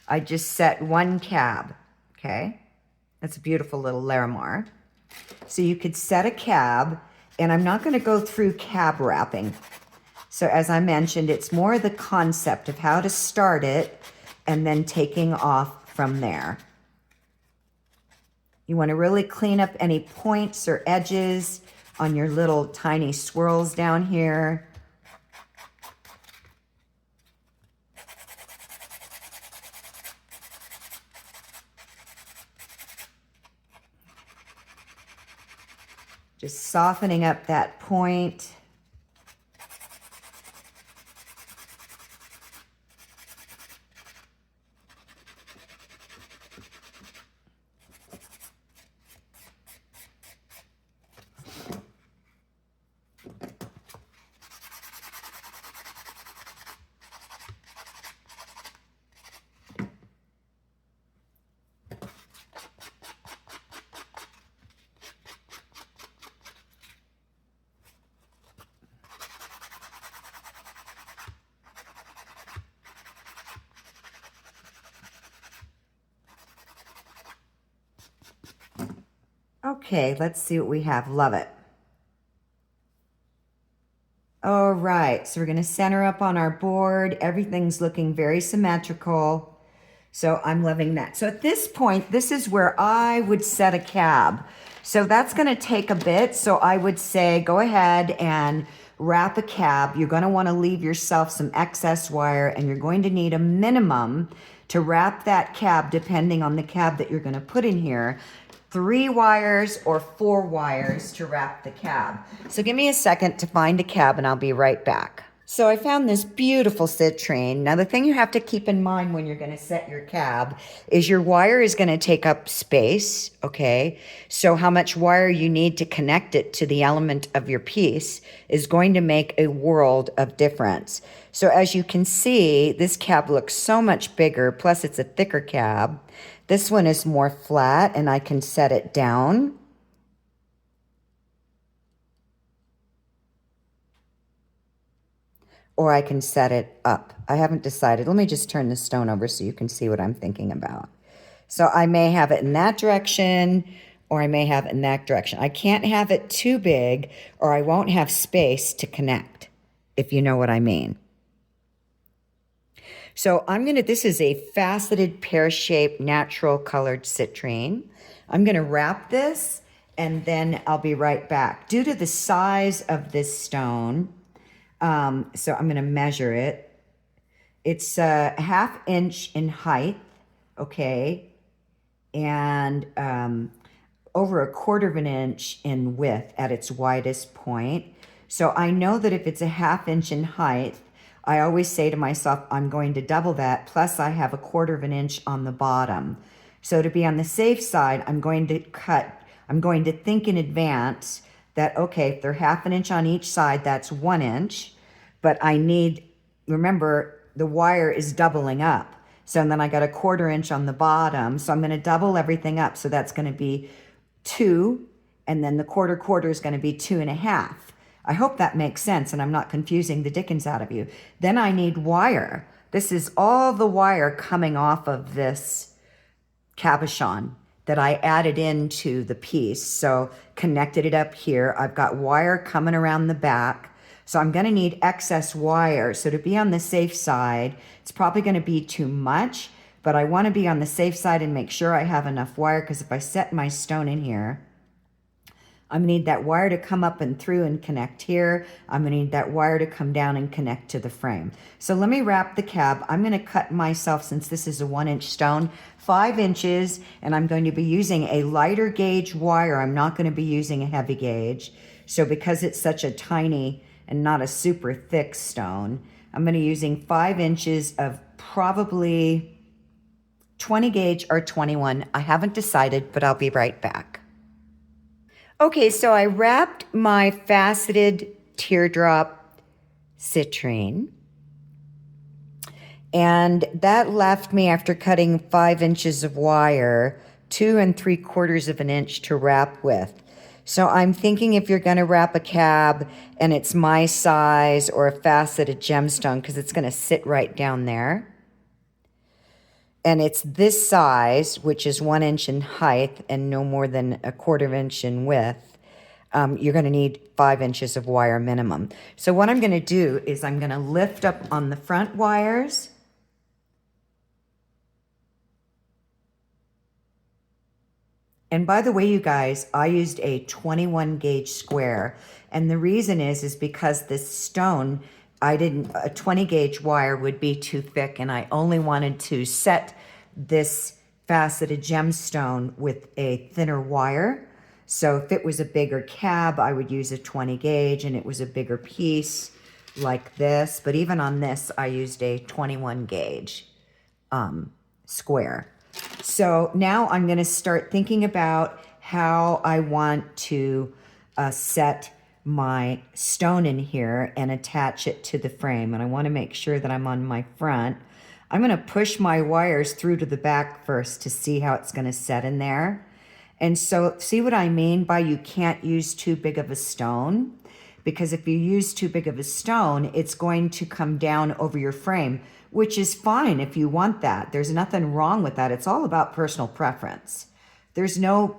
I just set one cab, okay? That's a beautiful little Larimar. So you could set a cab, and I'm not gonna go through cab wrapping. So as I mentioned, it's more the concept of how to start it and then taking off from there. You want to really clean up any points or edges on your little tiny swirls down here. Just softening up that point. Okay, let's see what we have. Love it. All right, so we're going to center up on our board. Everything's looking very symmetrical. So I'm loving that. So at this point, this is where I would set a cab. So that's going to take a bit. So I would say go ahead and wrap a cab. You're going to want to leave yourself some excess wire, and you're going to need a minimum to wrap that cab, depending on the cab that you're going to put in here. 3 wires or 4 wires to wrap the cab. So give me a second to find a cab and I'll be right back. So I found this beautiful citrine. Now the thing you have to keep in mind when you're going to set your cab is your wire is going to take up space, okay? So how much wire you need to connect it to the element of your piece is going to make a world of difference. So as you can see, this cab looks so much bigger, plus it's a thicker cab. This one is more flat and I can set it down. Or I can set it up. I haven't decided. Let me just turn the stone over so you can see what I'm thinking about. So I may have it in that direction, or I may have it in that direction. I can't have it too big or I won't have space to connect, if you know what I mean. So this is a faceted pear-shaped natural colored citrine. I'm gonna wrap this and then I'll be right back. Due to the size of this stone, so I'm gonna measure it. It's a 1/2 inch in height, okay, and over 1/4 of an inch in width at its widest point. So I know that if it's a 1/2 inch in height, I always say to myself, I'm going to double that, plus I have 1/4 of an inch on the bottom. So to be on the safe side, I'm going to think in advance that, okay, if they're 1/2 an inch on each side, that's 1 inch, but remember, the wire is doubling up. So then I got 1/4 inch on the bottom, so I'm gonna double everything up. So that's gonna be 2, and then the quarter is gonna be 2.5. I hope that makes sense and I'm not confusing the dickens out of you. Then I need wire. This is all the wire coming off of this cabochon that I added into the piece. So connected it up here. I've got wire coming around the back. So I'm gonna need excess wire. So to be on the safe side, it's probably gonna be too much, but I wanna be on the safe side and make sure I have enough wire, because if I set my stone in here, I'm gonna need that wire to come up and through and connect here. I'm gonna need that wire to come down and connect to the frame. So let me wrap the cab. I'm gonna cut myself, since this is a 1 inch stone, 5 inches, and I'm going to be using a lighter gauge wire. I'm not gonna be using a heavy gauge. So because it's such a tiny and not a super thick stone, I'm gonna be using 5 inches of probably 20 gauge or 21. I haven't decided, but I'll be right back. Okay, so I wrapped my faceted teardrop citrine, and that left me, after cutting 5 inches of wire, 2 3/4 of an inch to wrap with. So I'm thinking, if you're gonna wrap a cab and it's my size, or a faceted gemstone, because it's gonna sit right down there, and it's this size, which is 1 inch in height and no more than 1/4 inch in width, you're going to need 5 inches of wire minimum. So what I'm going to do is I'm going to lift up on the front wires. And by the way, you guys, I used a 21 gauge square. And the reason is because this stone, a 20 gauge wire would be too thick, and I only wanted to set this faceted gemstone with a thinner wire. So if it was a bigger cab, I would use a 20 gauge, and it was a bigger piece like this. But even on this, I used a 21 gauge square. So now I'm going to start thinking about how I want to set my stone in here and attach it to the frame. And I want to make sure that I'm on my front. I'm going to push my wires through to the back first to see how it's going to set in there. And so see what I mean by you can't use too big of a stone? Because if you use too big of a stone, it's going to come down over your frame, which is fine if you want that. There's nothing wrong with that. It's all about personal preference. There's no,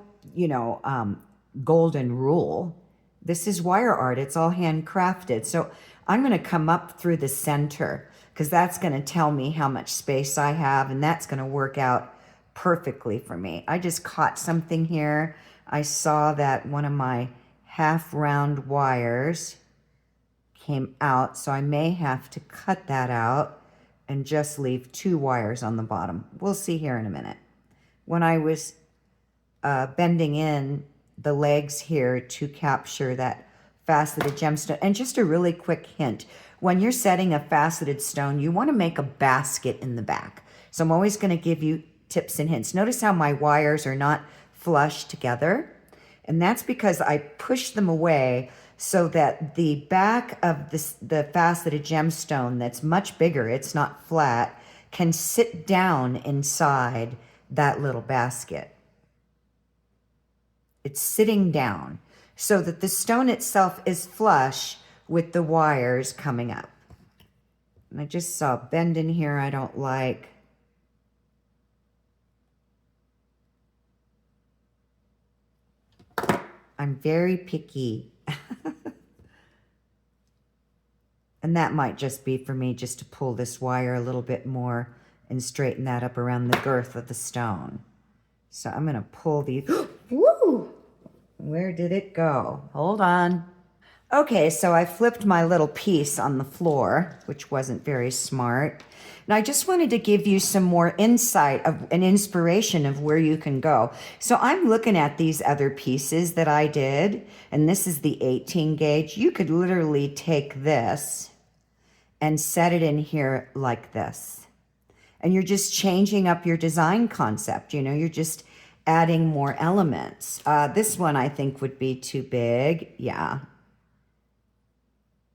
golden rule. This is wire art. It's all handcrafted. So I'm going to come up through the center, because that's going to tell me how much space I have, and that's going to work out perfectly for me. I just caught something here. I saw that one of my half round wires came out, so I may have to cut that out and just leave 2 wires on the bottom. We'll see here in a minute. When I was bending in the legs here to capture that faceted gemstone, and just a really quick hint, when you're setting a faceted stone, you want to make a basket in the back. So I'm always going to give you tips and hints. Notice how my wires are not flush together, and that's because I push them away so that the back of the faceted gemstone, that's much bigger, it's not flat, can sit down inside that little basket. It's sitting down so that the stone itself is flush with the wires coming up. And I just saw a bend in here I don't like. I'm very picky. And And that might just be for me just to pull this wire a little bit more and straighten that up around the girth of the stone. So I'm going to pull these. Woo! Where did it go? Hold on. Okay, so I flipped my little piece on the floor, which wasn't very smart. And I just wanted to give you some more insight of an inspiration of where you can go. So I'm looking at these other pieces that I did, and this is the 18 gauge. You could literally take this and set it in here like this. And you're just changing up your design concept. You know, you're just adding more elements. This one I think would be too big. Yeah.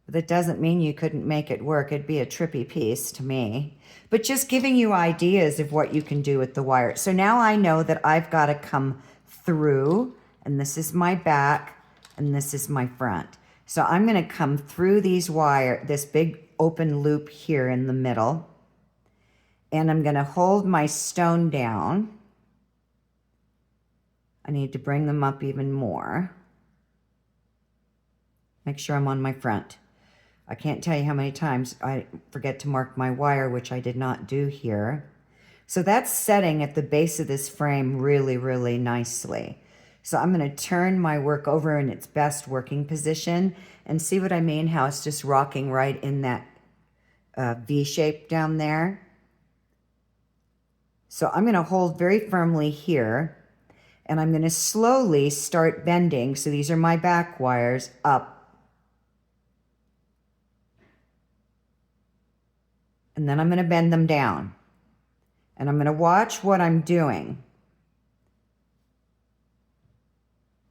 But that doesn't mean you couldn't make it work. It'd be a trippy piece to me. But just giving you ideas of what you can do with the wire. So now I know that I've got to come through, and this is my back, and this is my front. So I'm going to come through these wire, this big open loop here in the middle, and I'm going to hold my stone down. I need to bring them up even more. Make sure I'm on my front. I can't tell you how many times I forget to mark my wire, which I did not do here. So that's setting at the base of this frame really, really nicely. So I'm going to turn my work over in its best working position and see what I mean, how it's just rocking right in that V shape down there. So I'm going to hold very firmly here, and I'm going to slowly start bending. So these are my back wires up. And then I'm going to bend them down. And I'm going to watch what I'm doing.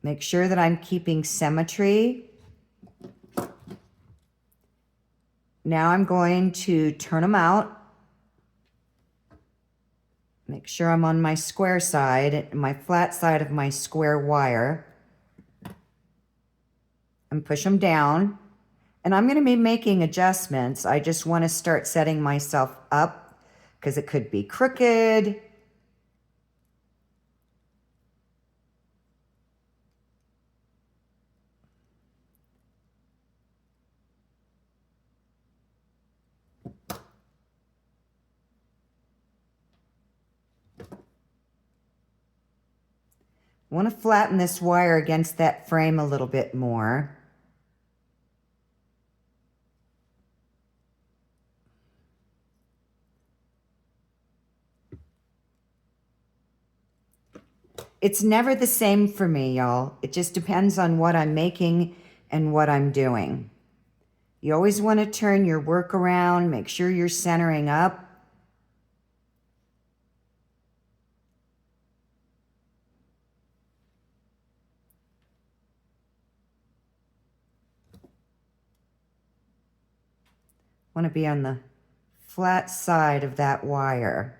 Make sure that I'm keeping symmetry. Now I'm going to turn them out. Make sure I'm on my square side, my flat side of my square wire. And push them down. And I'm going to be making adjustments. I just want to start setting myself up because it could be crooked. I want to flatten this wire against that frame a little bit more. It's never the same for me, y'all. It just depends on what I'm making and what I'm doing. You always want to turn your work around, make sure you're centering up. Want to be on the flat side of that wire.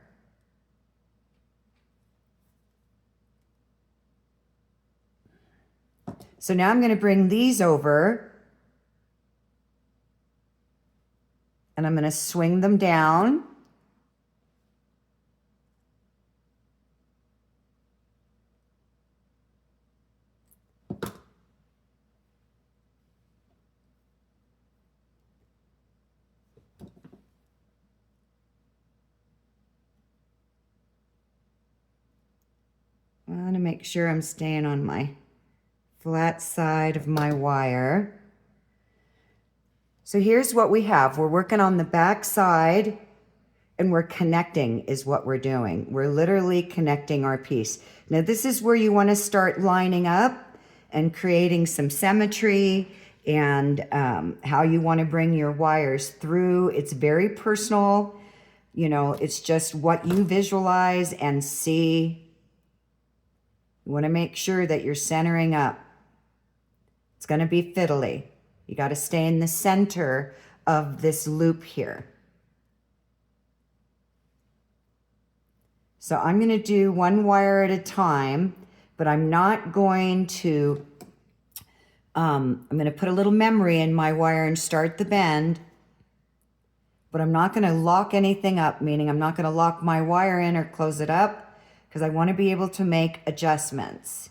So now I'm going to bring these over, and I'm going to swing them down. I want to make sure I'm staying on my flat side of my wire. So here's what we have. We're working on the back side, and we're connecting is what we're doing. We're literally connecting our piece. Now this is where you want to start lining up and creating some symmetry and how you want to bring your wires through. It's very personal. You know, it's just what you visualize and see. You want to make sure that you're centering up. It's going to be fiddly. You got to stay in the center of this loop here. So I'm going to do one wire at a time, but I'm not going to, I'm going to put a little memory in my wire and start the bend, but I'm not going to lock anything up, meaning I'm not going to lock my wire in or close it up because I want to be able to make adjustments.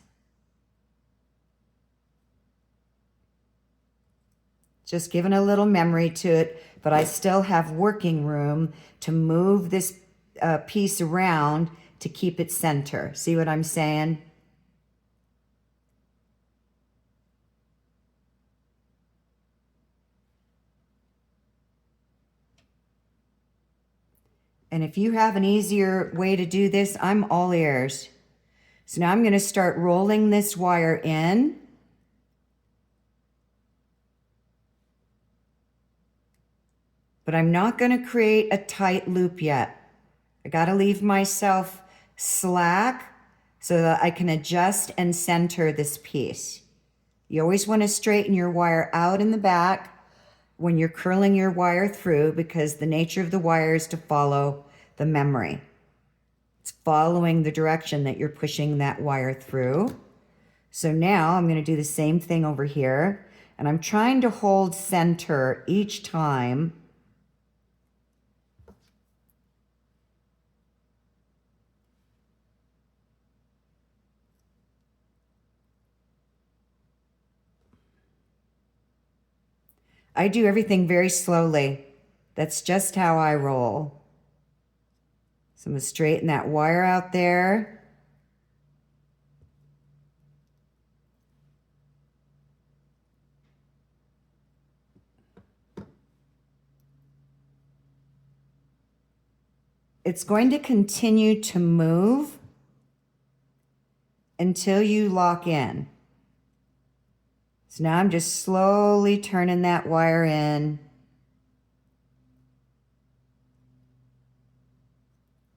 Just giving a little memory to it, but I still have working room to move this piece around to keep it center. See what I'm saying? And if you have an easier way to do this, I'm all ears. So now I'm going to start rolling this wire in. But I'm not going to create a tight loop yet. I got to leave myself slack so that I can adjust and center this piece. You always want to straighten your wire out in the back when you're curling your wire through, because the nature of the wire is to follow the memory. It's following the direction that you're pushing that wire through. So now I'm going to do the same thing over here, and I'm trying to hold center each time. I do everything very slowly. That's just how I roll. So I'm going to straighten that wire out there. It's going to continue to move until you lock in. So now I'm just slowly turning that wire in.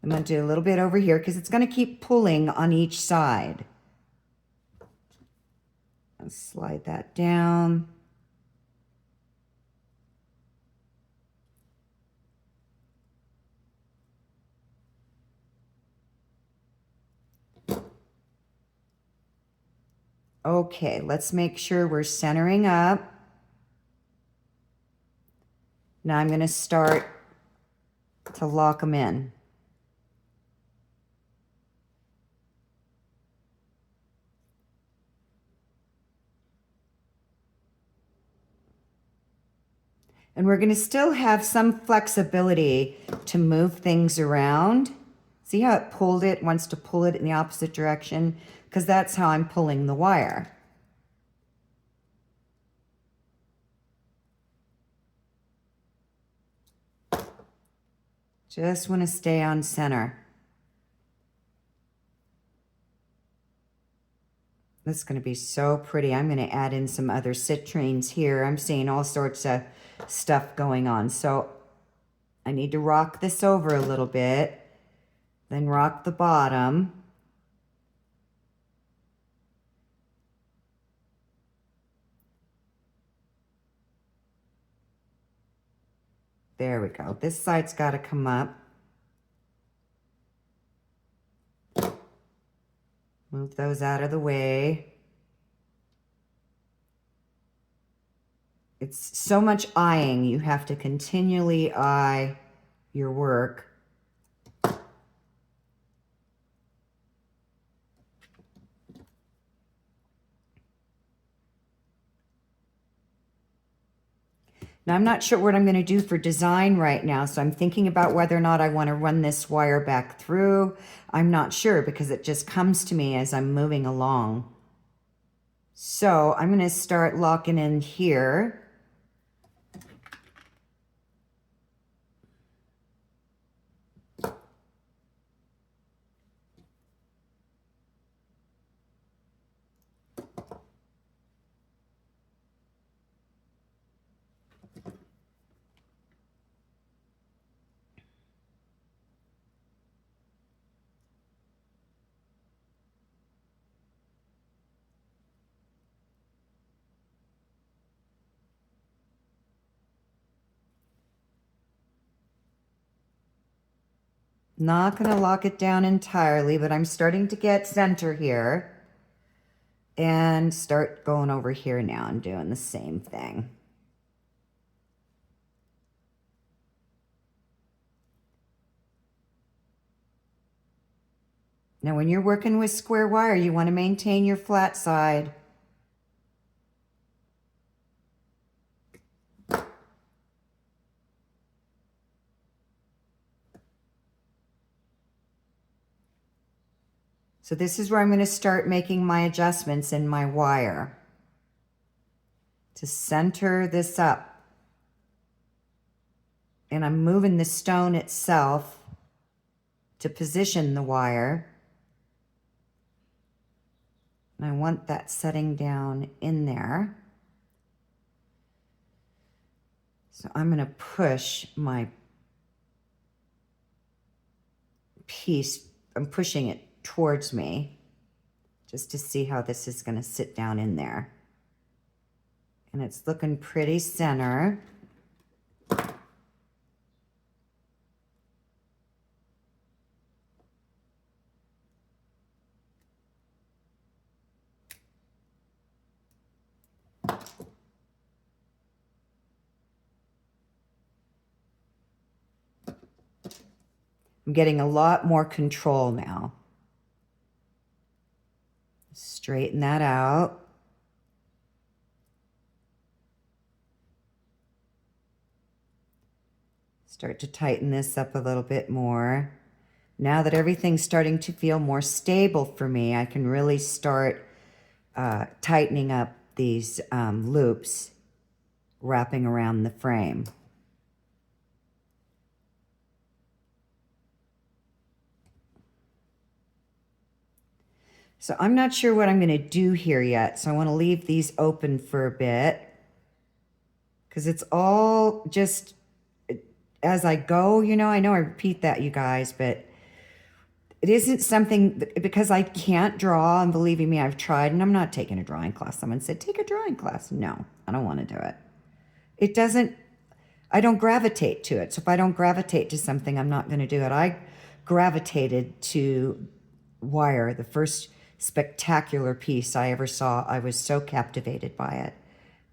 I'm going to do a little bit over here because it's going to keep pulling on each side. I'll slide that down. Okay, let's make sure we're centering up. Now I'm going to start to lock them in. And we're going to still have some flexibility to move things around. See how it pulled it, wants to pull it in the opposite direction? Because that's how I'm pulling the wire. Just want to stay on center. This is going to be so pretty. I'm going to add in some other citrines here. I'm seeing all sorts of stuff going on. So I need to rock this over a little bit, then rock the bottom. There we go. This side's got to come up. Move those out of the way. It's so much eyeing. You have to continually eye your work. Now, I'm not sure what I'm going to do for design right now, so I'm thinking about whether or not I want to run this wire back through. I'm not sure because it just comes to me as I'm moving along. So I'm going to start locking in here. Not going to lock it down entirely, but I'm starting to get center here. And start going over here now and doing the same thing. Now, when you're working with square wire, you want to maintain your flat side. So this is where I'm going to start making my adjustments in my wire to center this up. And I'm moving the stone itself to position the wire. And I want that setting down in there. So I'm going to push my piece, I'm pushing it towards me just to see how this is going to sit down in there. And it's looking pretty center. I'm getting a lot more control now. Straighten that out. Start to tighten this up a little bit more. Now that everything's starting to feel more stable for me, I can really start tightening up these loops wrapping around the frame. So I'm not sure what I'm going to do here yet, so I want to leave these open for a bit because it's all just as I go, you know. I know I repeat that, you guys, but it isn't something, because I can't draw, and believing me, I've tried, and I'm not taking a drawing class. Someone said, take a drawing class. No, I don't want to do it. It doesn't, I don't gravitate to it. So if I don't gravitate to something, I'm not going to do it. I gravitated to wire, the first spectacular piece I ever saw. I was so captivated by it.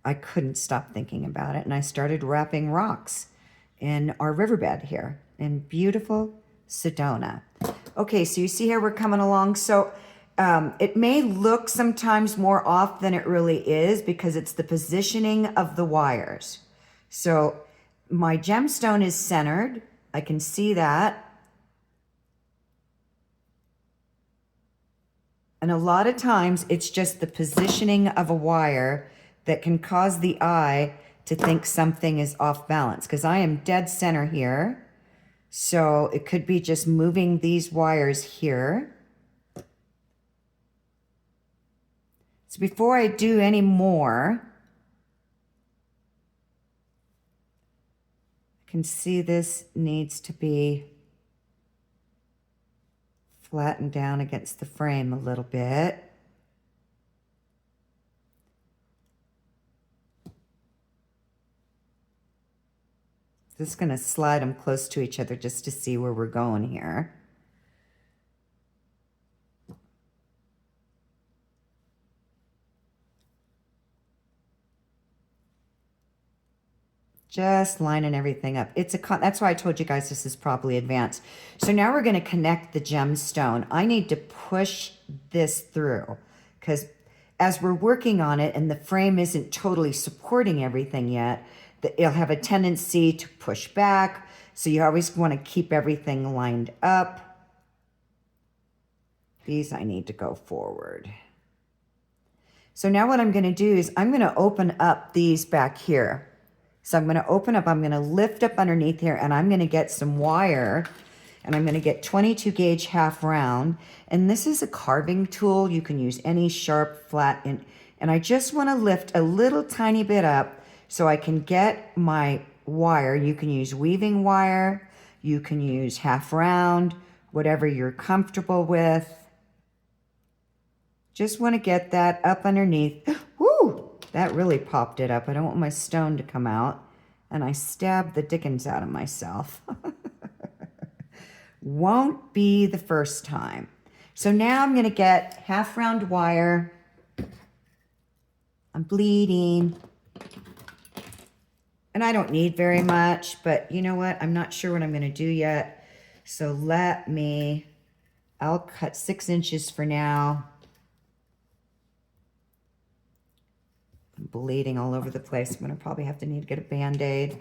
I couldn't stop thinking about it. And I started wrapping rocks in our riverbed here in beautiful Sedona. Okay, so you see here we're coming along. So it may look sometimes more off than it really is because it's the positioning of the wires. So my gemstone is centered. I can see that. And a lot of times it's just the positioning of a wire that can cause the eye to think something is off balance, because I am dead center here. So it could be just moving these wires here. So before I do any more, I can see this needs to be flattened down against the frame a little bit. Just going to slide them close to each other just to see where we're going here. Just lining everything up. That's why I told you guys this is probably advanced. So now we're going to connect the gemstone. I need to push this through because as we're working on it and the frame isn't totally supporting everything yet, it'll have a tendency to push back. So you always want to keep everything lined up. These I need to go forward. So now what I'm going to do is I'm going to open up these back here. So I'm going to open up, I'm going to lift up underneath here, and I'm going to get some wire, and I'm going to get 22 gauge half round. And this is a carving tool. You can use any sharp, flat, and I just want to lift a little tiny bit up so I can get my wire. You can use weaving wire, you can use half round, whatever you're comfortable with. Just want to get that up underneath. Woo! That really popped it up. I don't want my stone to come out. And I stabbed the dickens out of myself. Won't be the first time. So now I'm going to get half round wire. I'm bleeding. And I don't need very much, but you know what? I'm not sure what I'm going to do yet. So I'll cut 6 inches for now. I'm bleeding all over the place. I'm going to probably have to need to get a Band-Aid.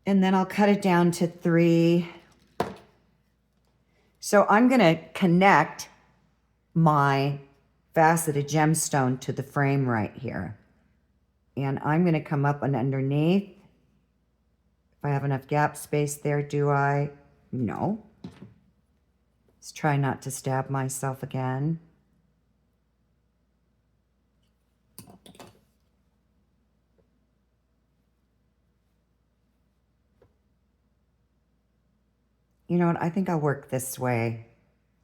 And then I'll cut it down to 3. So I'm going to connect my faceted gemstone to the frame right here. And I'm going to come up and underneath. If I have enough gap space there, do I? No. Let's try not to stab myself again. You know what? I think I'll work this way.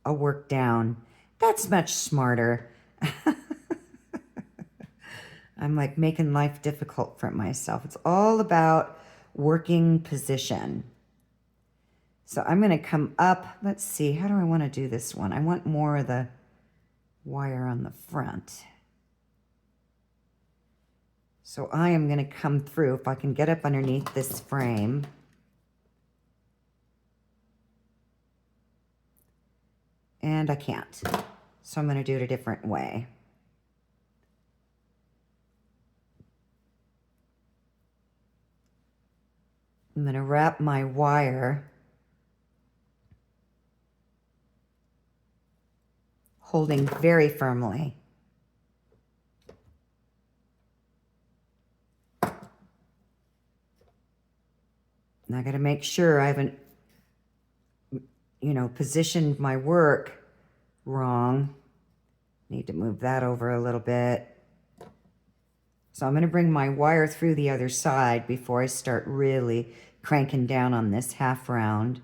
I'll work down. That's much smarter. I'm like making life difficult for myself. It's all about working position. So I'm going to come up. Let's see. How do I want to do this one? I want more of the wire on the front. So I am going to come through. If I can get up underneath this frame. And I can't. So I'm going to do it a different way. I'm going to wrap my wire, holding very firmly. And I got to make sure I haven't, positioned my work wrong. Need to move that over a little bit. So I'm going to bring my wire through the other side before I start really cranking down on this half round.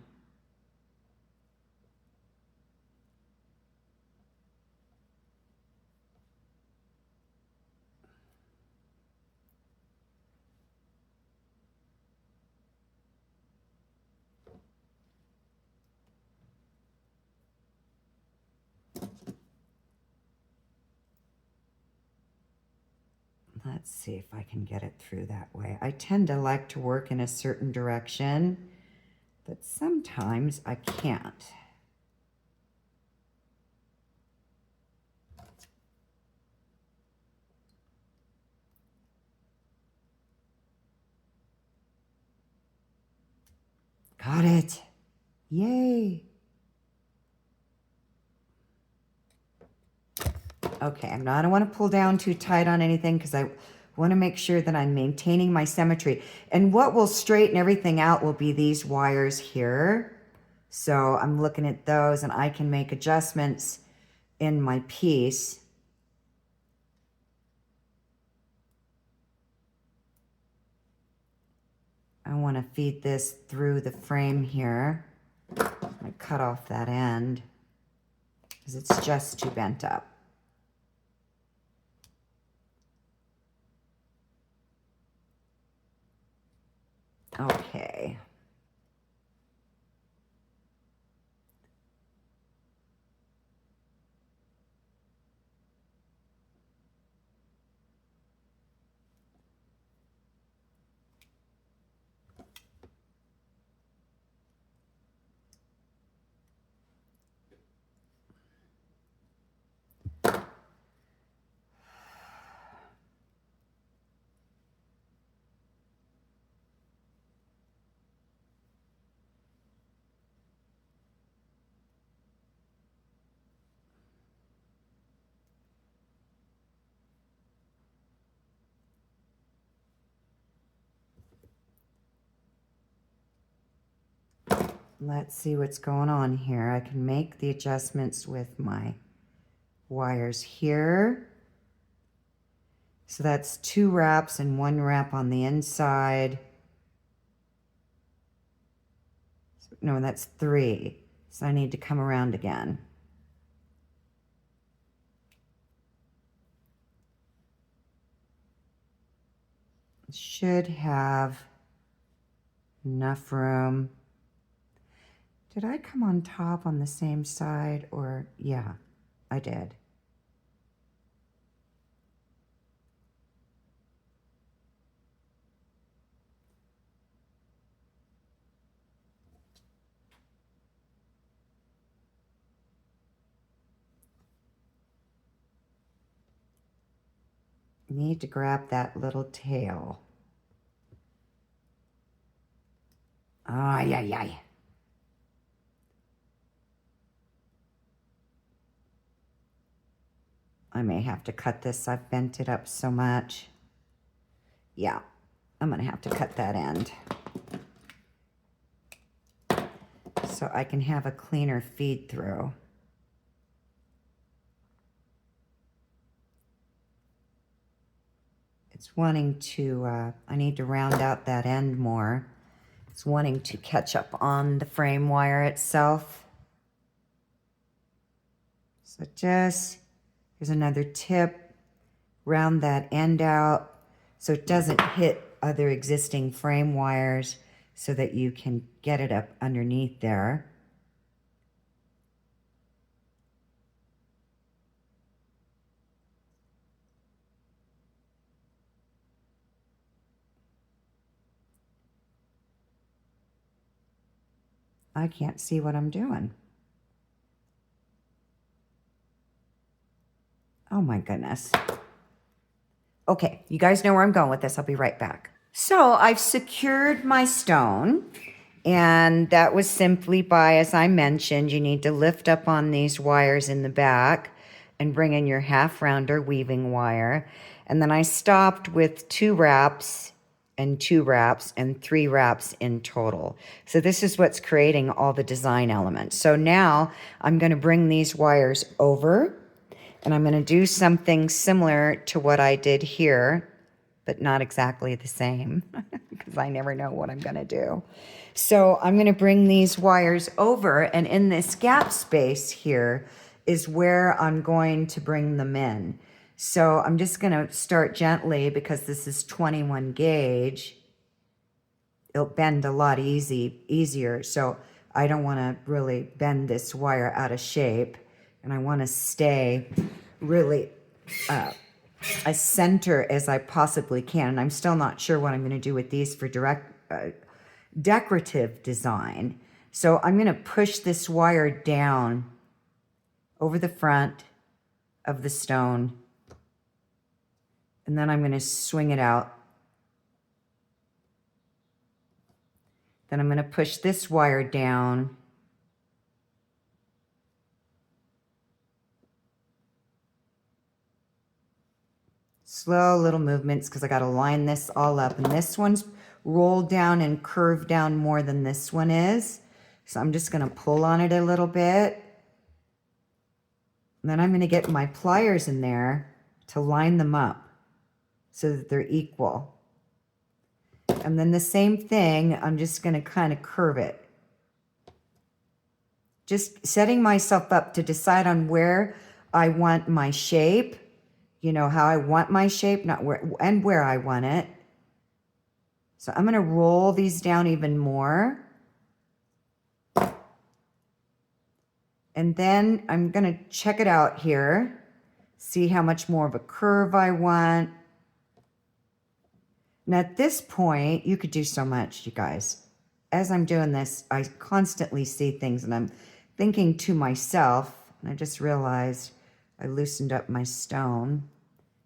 Let's see if I can get it through that way. I tend to like to work in a certain direction, but sometimes I can't. Got it. Yay. Okay, I don't want to pull down too tight on anything because I want to make sure that I'm maintaining my symmetry. And what will straighten everything out will be these wires here. So I'm looking at those and I can make adjustments in my piece. I want to feed this through the frame here. I cut off that end because it's just too bent up. Okay. Let's see what's going on here. I can make the adjustments with my wires here. So that's 2 wraps and 1 wrap on the inside. No, that's 3. So I need to come around again. Should have enough room. Did I come on top on the same side or, yeah, I did. Need to grab that little tail. Ay, ay, ay. I may have to cut this. I've bent it up so much. Yeah, I'm gonna have to cut that end so I can have a cleaner feed through. It's wanting to, I need to round out that end more. It's wanting to catch up on the frame wire itself. So just, here's another tip, round that end out so it doesn't hit other existing frame wires so that you can get it up underneath there. I can't see what I'm doing. Oh my goodness. Okay, you guys know where I'm going with this. I'll be right back. So I've secured my stone, and that was simply by, as I mentioned, you need to lift up on these wires in the back and bring in your half rounder weaving wire. And then I stopped with 2 wraps and 2 wraps and 3 wraps in total. So this is what's creating all the design elements. So now I'm going to bring these wires over, and I'm going to do something similar to what I did here, but not exactly the same because I never know what I'm going to do. So I'm going to bring these wires over, and in this gap space here is where I'm going to bring them in. So I'm just going to start gently because this is 21 gauge. It'll bend a lot easier. So I don't want to really bend this wire out of shape, and I want to stay really as center as I possibly can. And I'm still not sure what I'm going to do with these for decorative design. So I'm going to push this wire down over the front of the stone, and then I'm going to swing it out. Then I'm going to push this wire down. Slow little movements because I got to line this all up. And this one's rolled down and curved down more than this one is. So I'm just going to pull on it a little bit. And then I'm going to get my pliers in there to line them up so that they're equal. And then the same thing, I'm just going to kind of curve it. Just setting myself up to decide on where I want my shape, you know, how I want my shape, not where, and where I want it. So I'm going to roll these down even more. And then I'm going to check it out here, see how much more of a curve I want. Now at this point, you could do so much, you guys. As I'm doing this, I constantly see things and I'm thinking to myself, and I just realized I loosened up my stone.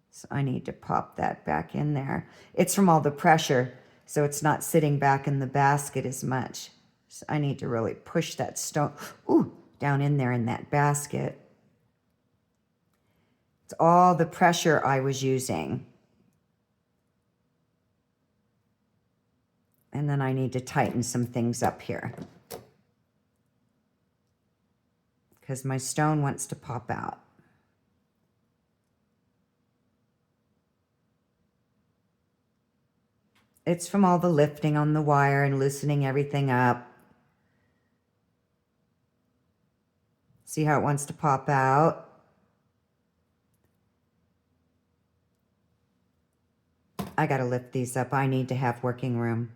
So I need to pop that back in there. It's from all the pressure, so it's not sitting back in the basket as much. So I need to really push that stone down in there in that basket. It's all the pressure I was using. And then I need to tighten some things up here because my stone wants to pop out. It's from all the lifting on the wire and loosening everything up. See how it wants to pop out? I got to lift these up. I need to have working room.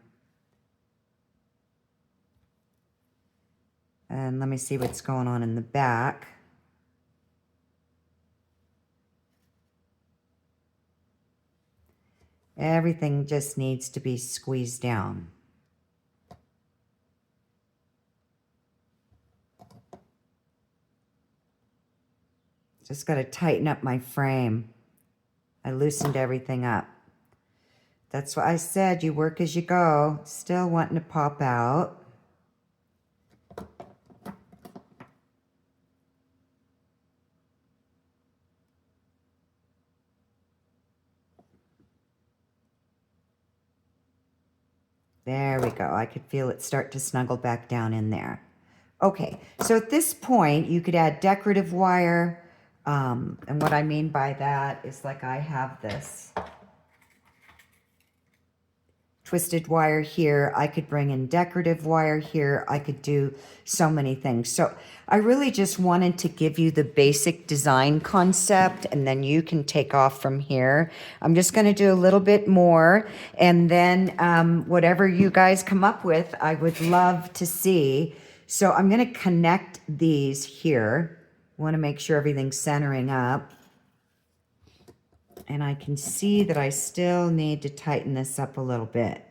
And let me see what's going on in the back. Everything just needs to be squeezed down. Just got to tighten up my frame. I loosened everything up. That's what I said, you work as you go. Still wanting to pop out. There we go. I could feel it start to snuggle back down in there. Okay, so at this point, you could add decorative wire. And what I mean by that is like I have this twisted wire here. I could bring in decorative wire here. I could do so many things. So I really just wanted to give you the basic design concept, and then you can take off from here. I'm just going to do a little bit more, and then whatever you guys come up with, I would love to see. So I'm going to connect these here. I want to make sure everything's centering up. And I can see that I still need to tighten this up a little bit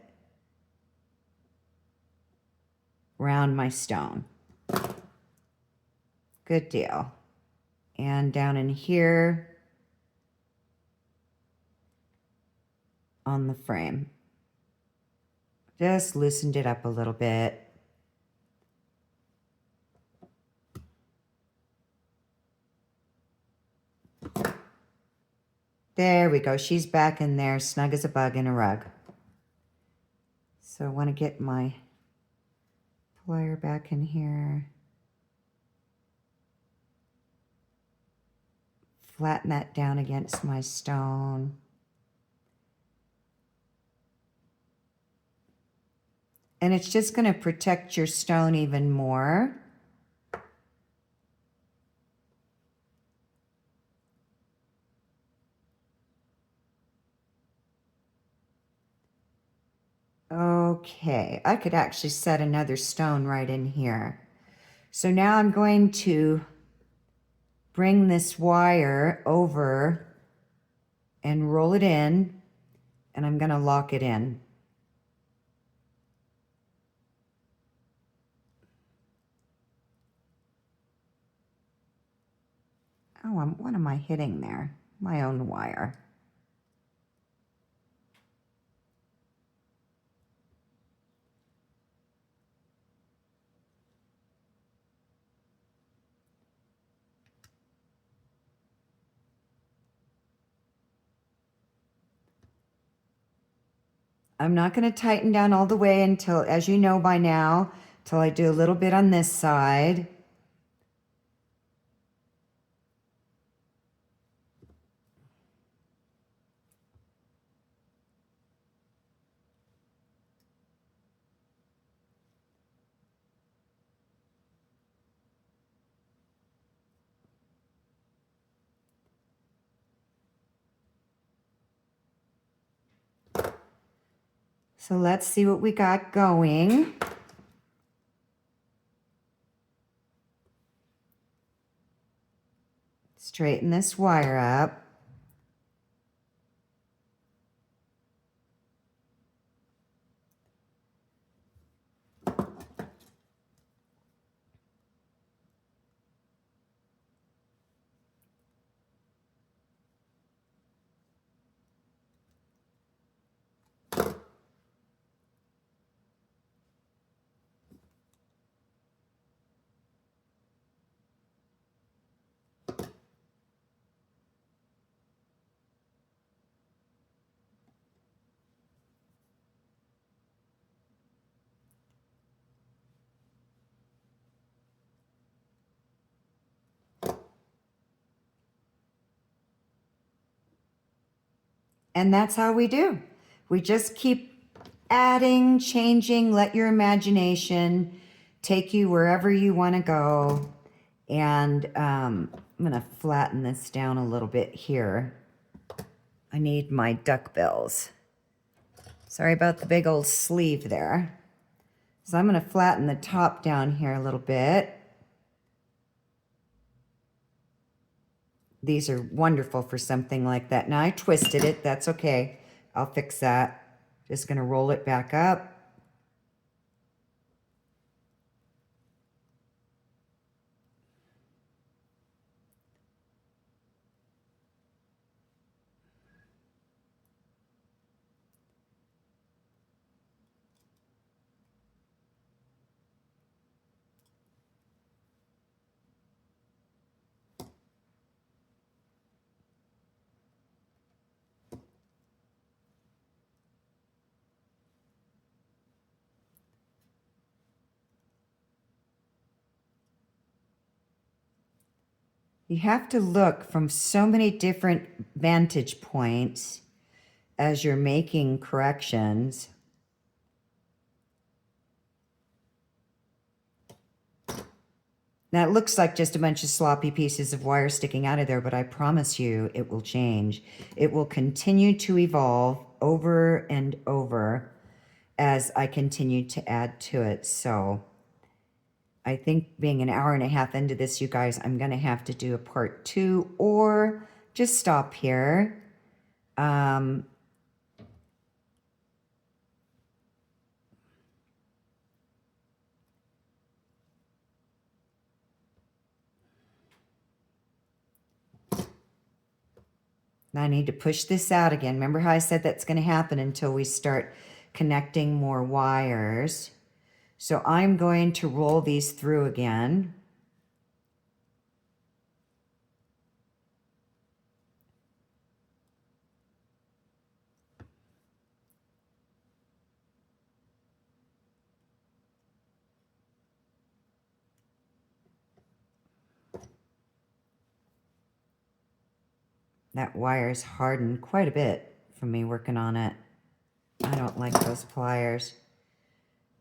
around my stone. Good deal. And down in here on the frame. Just loosened it up a little bit. There we go. She's back in there, snug as a bug in a rug. So I want to get my plier back in here. Flatten that down against my stone. And it's just going to protect your stone even more. Okay, I could actually set another stone right in here. So now I'm going to bring this wire over and roll it in, and I'm going to lock it in. Oh, what am I hitting there? My own wire. I'm not going to tighten down all the way until, as you know by now, till I do a little bit on this side. So let's see what we got going. Straighten this wire up. And that's how we do. We just keep adding, changing, let your imagination take you wherever you want to go. And I'm going to flatten this down a little bit here. I need my duckbills. Sorry about the big old sleeve there. So I'm going to flatten the top down here a little bit. These are wonderful for something like that. Now I twisted it. That's okay. I'll fix that. Just going to roll it back up. You have to look from so many different vantage points as you're making corrections. Now, it looks like just a bunch of sloppy pieces of wire sticking out of there, but I promise you it will change. It will continue to evolve over and over as I continue to add to it. So I think being an hour and a half into this, you guys, I'm going to have to do a part 2 or just stop here. I need to push this out again. Remember how I said that's going to happen until we start connecting more wires. So I'm going to roll these through again. That wire's hardened quite a bit from me working on it. I don't like those pliers.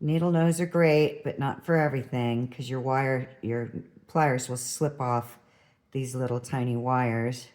Needle nose are great, but not for everything, because your pliers will slip off these little tiny wires.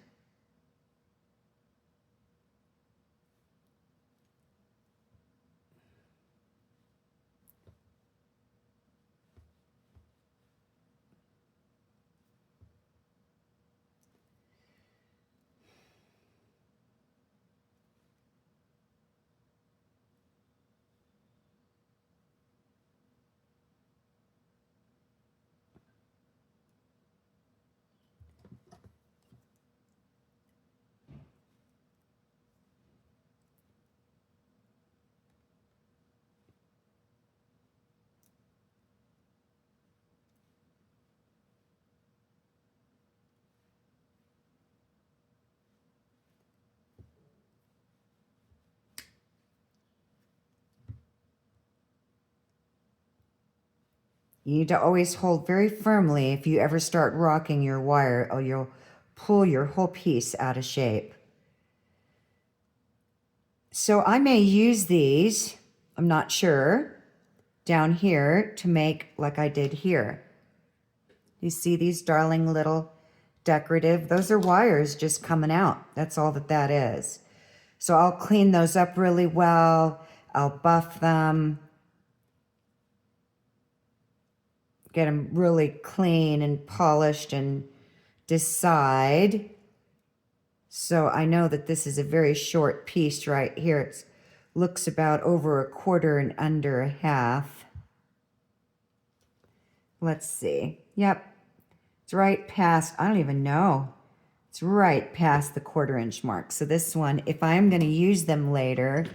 You need to always hold very firmly if you ever start rocking your wire, or you'll pull your whole piece out of shape. So I may use these, I'm not sure, down here to make like I did here. You see these darling little decorative, those are wires just coming out. That's all that is. So I'll clean those up really well. I'll buff them. Get them really clean and polished and decide. So I know that this is a very short piece right here. It looks about over a quarter and under a half. Let's see. Yep. It's right past, I don't even know. It's right past the 1/4 inch mark. So this one, if I'm going to use them later,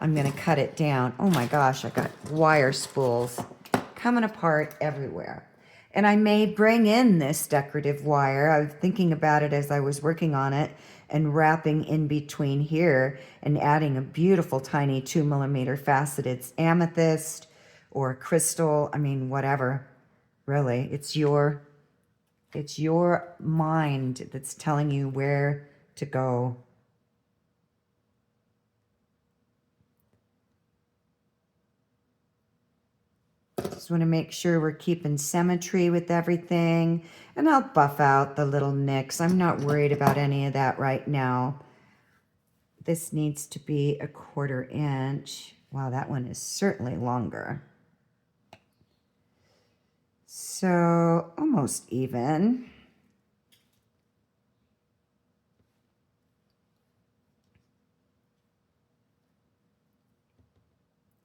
I'm going to cut it down. Oh my gosh, I got wire spools coming apart everywhere. And I may bring in this decorative wire. I was thinking about it as I was working on it and wrapping in between here and adding a beautiful tiny 2mm faceted amethyst or crystal. I mean, whatever. Really, it's your mind that's telling you where to go. Just want to make sure we're keeping symmetry with everything. And I'll buff out the little nicks. I'm not worried about any of that right now. This needs to be a 1/4 inch. Wow, that one is certainly longer. So almost even.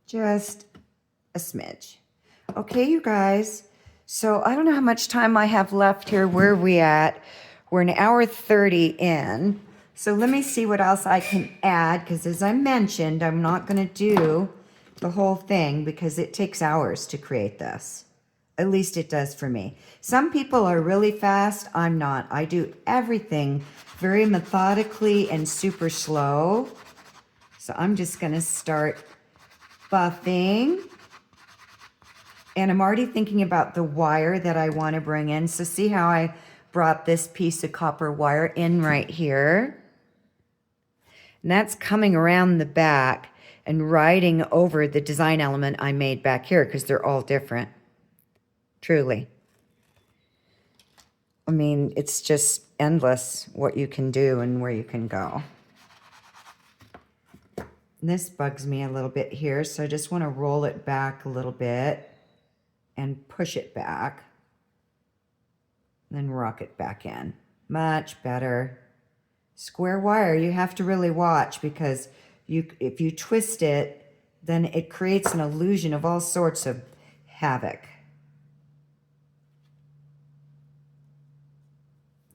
Just a smidge. Okay, you guys. So I don't know how much time I have left here. Where are we at? We're an hour 30 in. So let me see what else I can add, because as I mentioned, I'm not going to do the whole thing because it takes hours to create this. At least it does for me. Some people are really fast. I'm not. I do everything very methodically and super slow. So I'm just going to start buffing. And I'm already thinking about the wire that I want to bring in. So see how I brought this piece of copper wire in right here. And that's coming around the back and riding over the design element I made back here because they're all different. Truly. I mean, it's just endless what you can do and where you can go. And this bugs me a little bit here, so I just want to roll it back a little bit and push it back. Then rock it back in. Much better. Square wire, you have to really watch because if you twist it, then it creates an illusion of all sorts of havoc.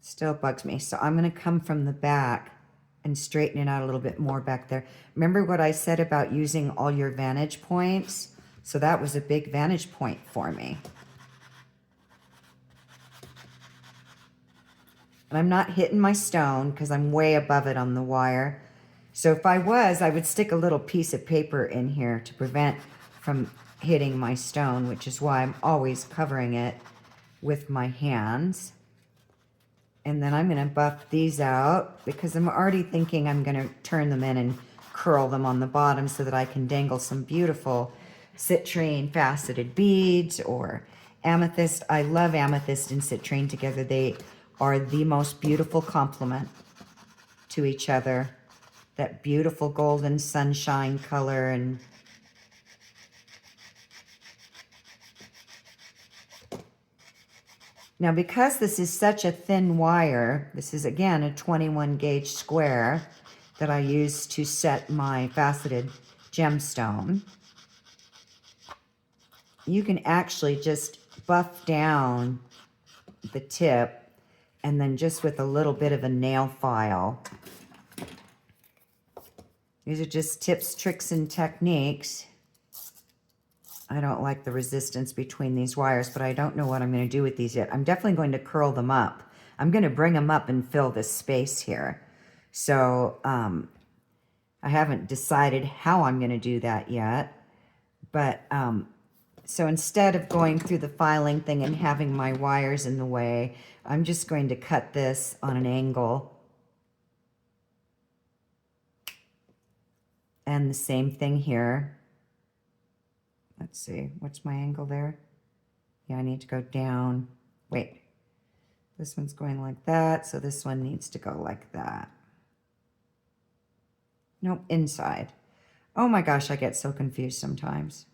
Still bugs me. So I'm going to come from the back and straighten it out a little bit more back there. Remember what I said about using all your vantage points? So that was a big vantage point for me. And I'm not hitting my stone because I'm way above it on the wire. So if I was, I would stick a little piece of paper in here to prevent from hitting my stone, which is why I'm always covering it with my hands. And then I'm going to buff these out because I'm already thinking I'm going to turn them in and curl them on the bottom so that I can dangle some beautiful citrine faceted beads or amethyst. I love amethyst and citrine together. They are the most beautiful complement to each other. That beautiful golden sunshine color and now, because this is such a thin wire, this is again a 21 gauge square that I use to set my faceted gemstone. You can actually just buff down the tip and then just with a little bit of a nail file. These are just tips, tricks, and techniques. I don't like the resistance between these wires, but I don't know what I'm going to do with these yet. I'm definitely going to curl them up. I'm going to bring them up and fill this space here. So I haven't decided how I'm going to do that yet. But so instead of going through the filing thing and having my wires in the way, I'm just going to cut this on an angle. And the same thing here. Let's see, what's my angle there? Yeah, I need to go down. Wait, this one's going like that, so this one needs to go like that. Nope, inside. Oh my gosh, I get so confused sometimes.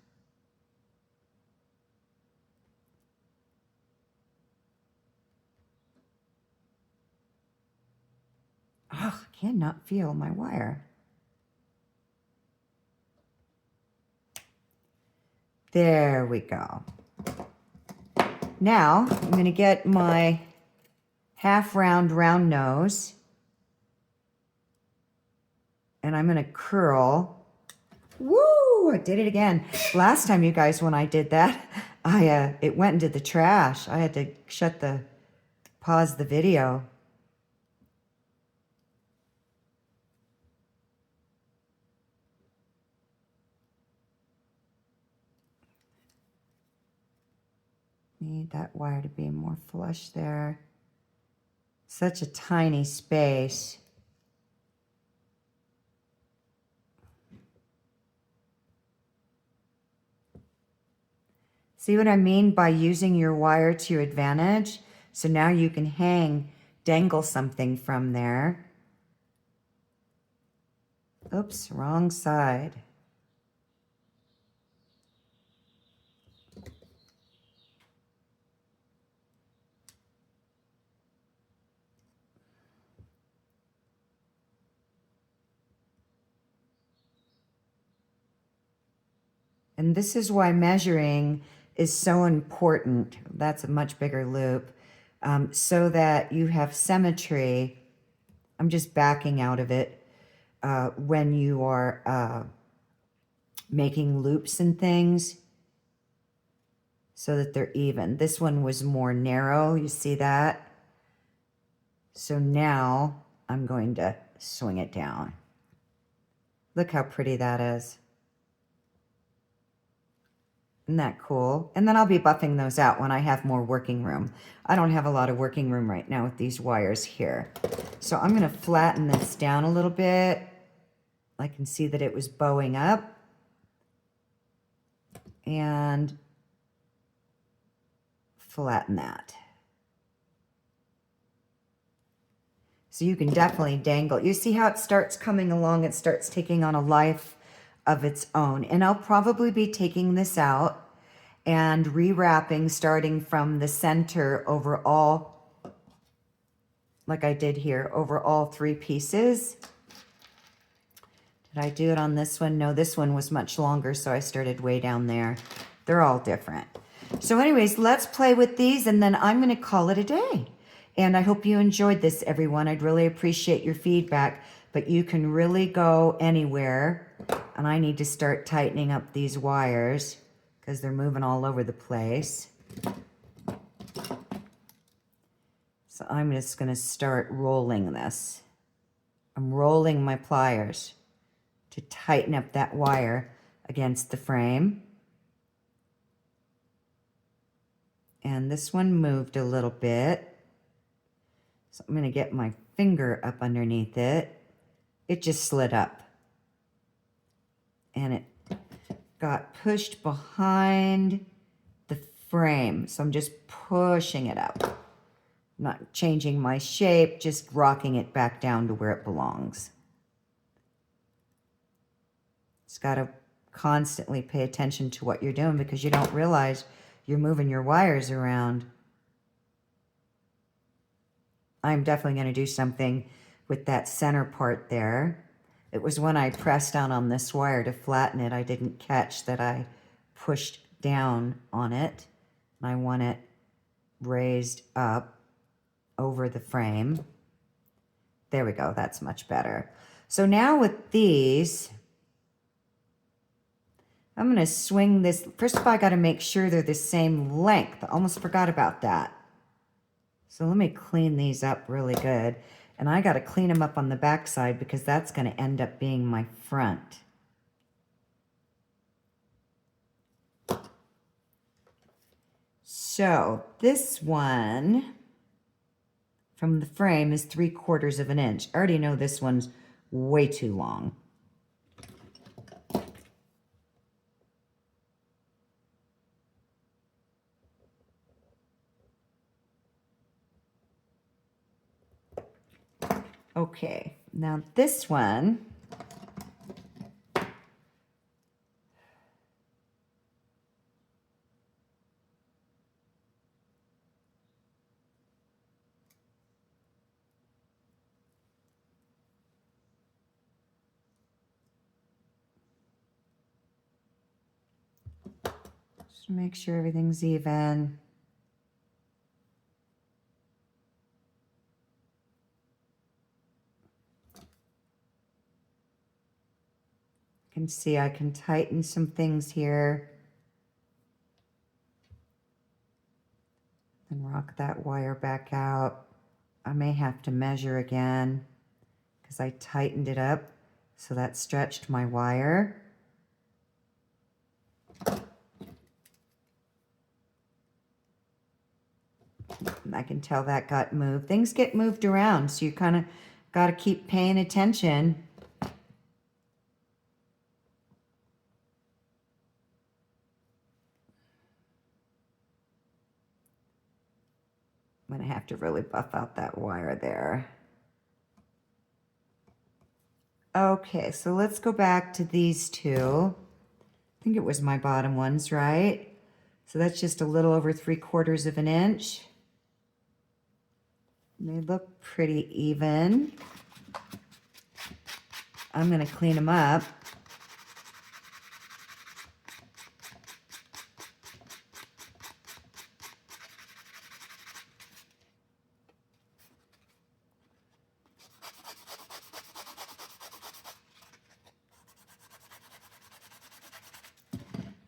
Oh, I cannot feel my wire. There we go. Now, I'm going to get my half round nose. And I'm going to curl. Woo! I did it again. Last time, you guys, when I did that, it went into the trash. I had to pause the video. Need that wire to be more flush there. Such a tiny space. See what I mean by using your wire to your advantage? So now you can dangle something from there. Oops, wrong side. And this is why measuring is so important. That's a much bigger loop. So that you have symmetry. I'm just backing out of it when you are making loops and things so that they're even. This one was more narrow, you see that? So now I'm going to swing it down. Look how pretty that is. Isn't that cool? And then I'll be buffing those out when I have more working room. I don't have a lot of working room right now with these wires here. So I'm going to flatten this down a little bit. I can see that it was bowing up. And flatten that. So you can definitely dangle. You see how it starts coming along? It starts taking on a life of its own. And I'll probably be taking this out and rewrapping starting from the center over all, like I did here, over all 3 pieces. Did I do it on this one? No, this one was much longer, so I started way down there. They're all different. So anyways, let's play with these, and then I'm going to call it a day. And I hope you enjoyed this, everyone. I'd really appreciate your feedback, but you can really go anywhere. And I need to start tightening up these wires because they're moving all over the place. So I'm just going to start rolling this. I'm rolling my pliers to tighten up that wire against the frame. And this one moved a little bit. So I'm going to get my finger up underneath it. It just slid up. And it got pushed behind the frame. So I'm just pushing it up. I'm not changing my shape, just rocking it back down to where it belongs. It's got to constantly pay attention to what you're doing because you don't realize you're moving your wires around. I'm definitely going to do something with that center part there. It was when I pressed down on this wire to flatten it, I didn't catch that I pushed down on it. I want it raised up over the frame. There we go, that's much better. So now with these, I'm going to swing this. First of all, I got to make sure they're the same length. I almost forgot about that. So let me clean these up really good. And I got to clean them up on the back side because that's going to end up being my front. So this one from the frame is 3/4 of an inch. I already know this one's way too long. Okay, now this one, just make sure everything's even. You can see I can tighten some things here. And rock that wire back out. I may have to measure again because I tightened it up so that stretched my wire. And I can tell that got moved. Things get moved around, so you kind of got to keep paying attention. I'm going to have to really buff out that wire there. Okay, so let's go back to these two. I think it was my bottom ones, right? So that's just a little over 3/4 of an inch. They look pretty even. I'm going to clean them up.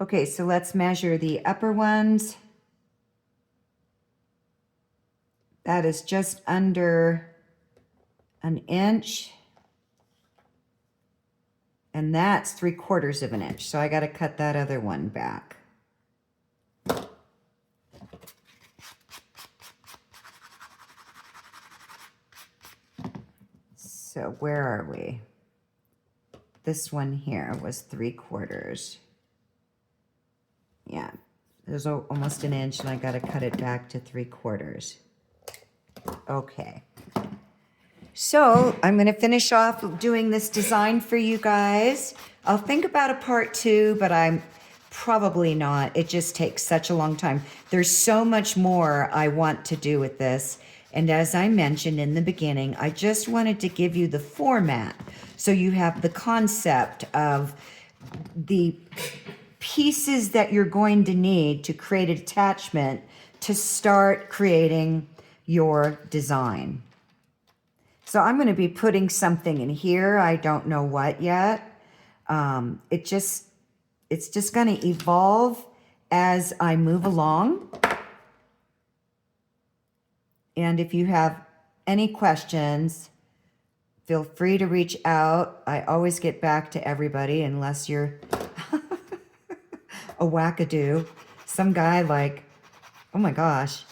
Okay, so let's measure the upper ones. That is just under an inch. And that's 3/4 of an inch. So I got to cut that other one back. where are we? This one here was 3/4. Yeah, there's almost an inch and I got to cut it back to 3/4. Okay. So I'm going to finish off doing this design for you guys. I'll think about a part 2, but I'm probably not. It just takes such a long time. There's so much more I want to do with this. And as I mentioned in the beginning, I just wanted to give you the format so you have the concept of the pieces that you're going to need to create an attachment to start creating your design. So I'm going to be putting something in here. I don't know what yet. It's just going to evolve as I move along. And if you have any questions, feel free to reach out. I always get back to everybody unless you're a wackadoo. Some guy like, oh my gosh,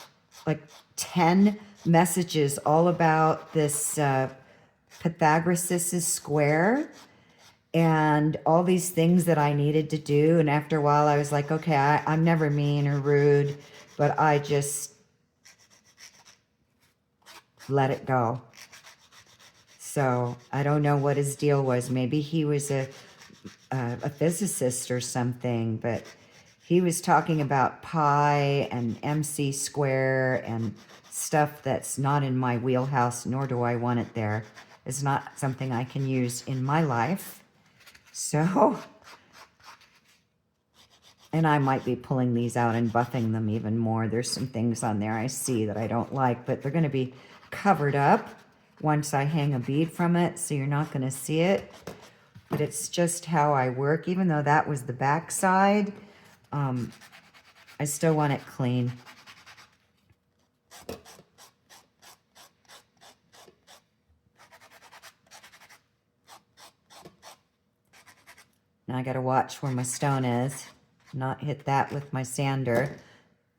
like 10 messages all about this Pythagoras' square and all these things that I needed to do. And after a while I was like, okay, I'm never mean or rude, but I just let it go. So I don't know what his deal was. Maybe he was a physicist or something, but he was talking about pi and MC square and stuff that's not in my wheelhouse, nor do I want it there. It's not something I can use in my life. So, and I might be pulling these out and buffing them even more. There's some things on there I see that I don't like, but they're going to be covered up once I hang a bead from it, so you're not going to see it. But it's just how I work. Even though that was the back side, I still want it clean. Now I got to watch where my stone is, not hit that with my sander,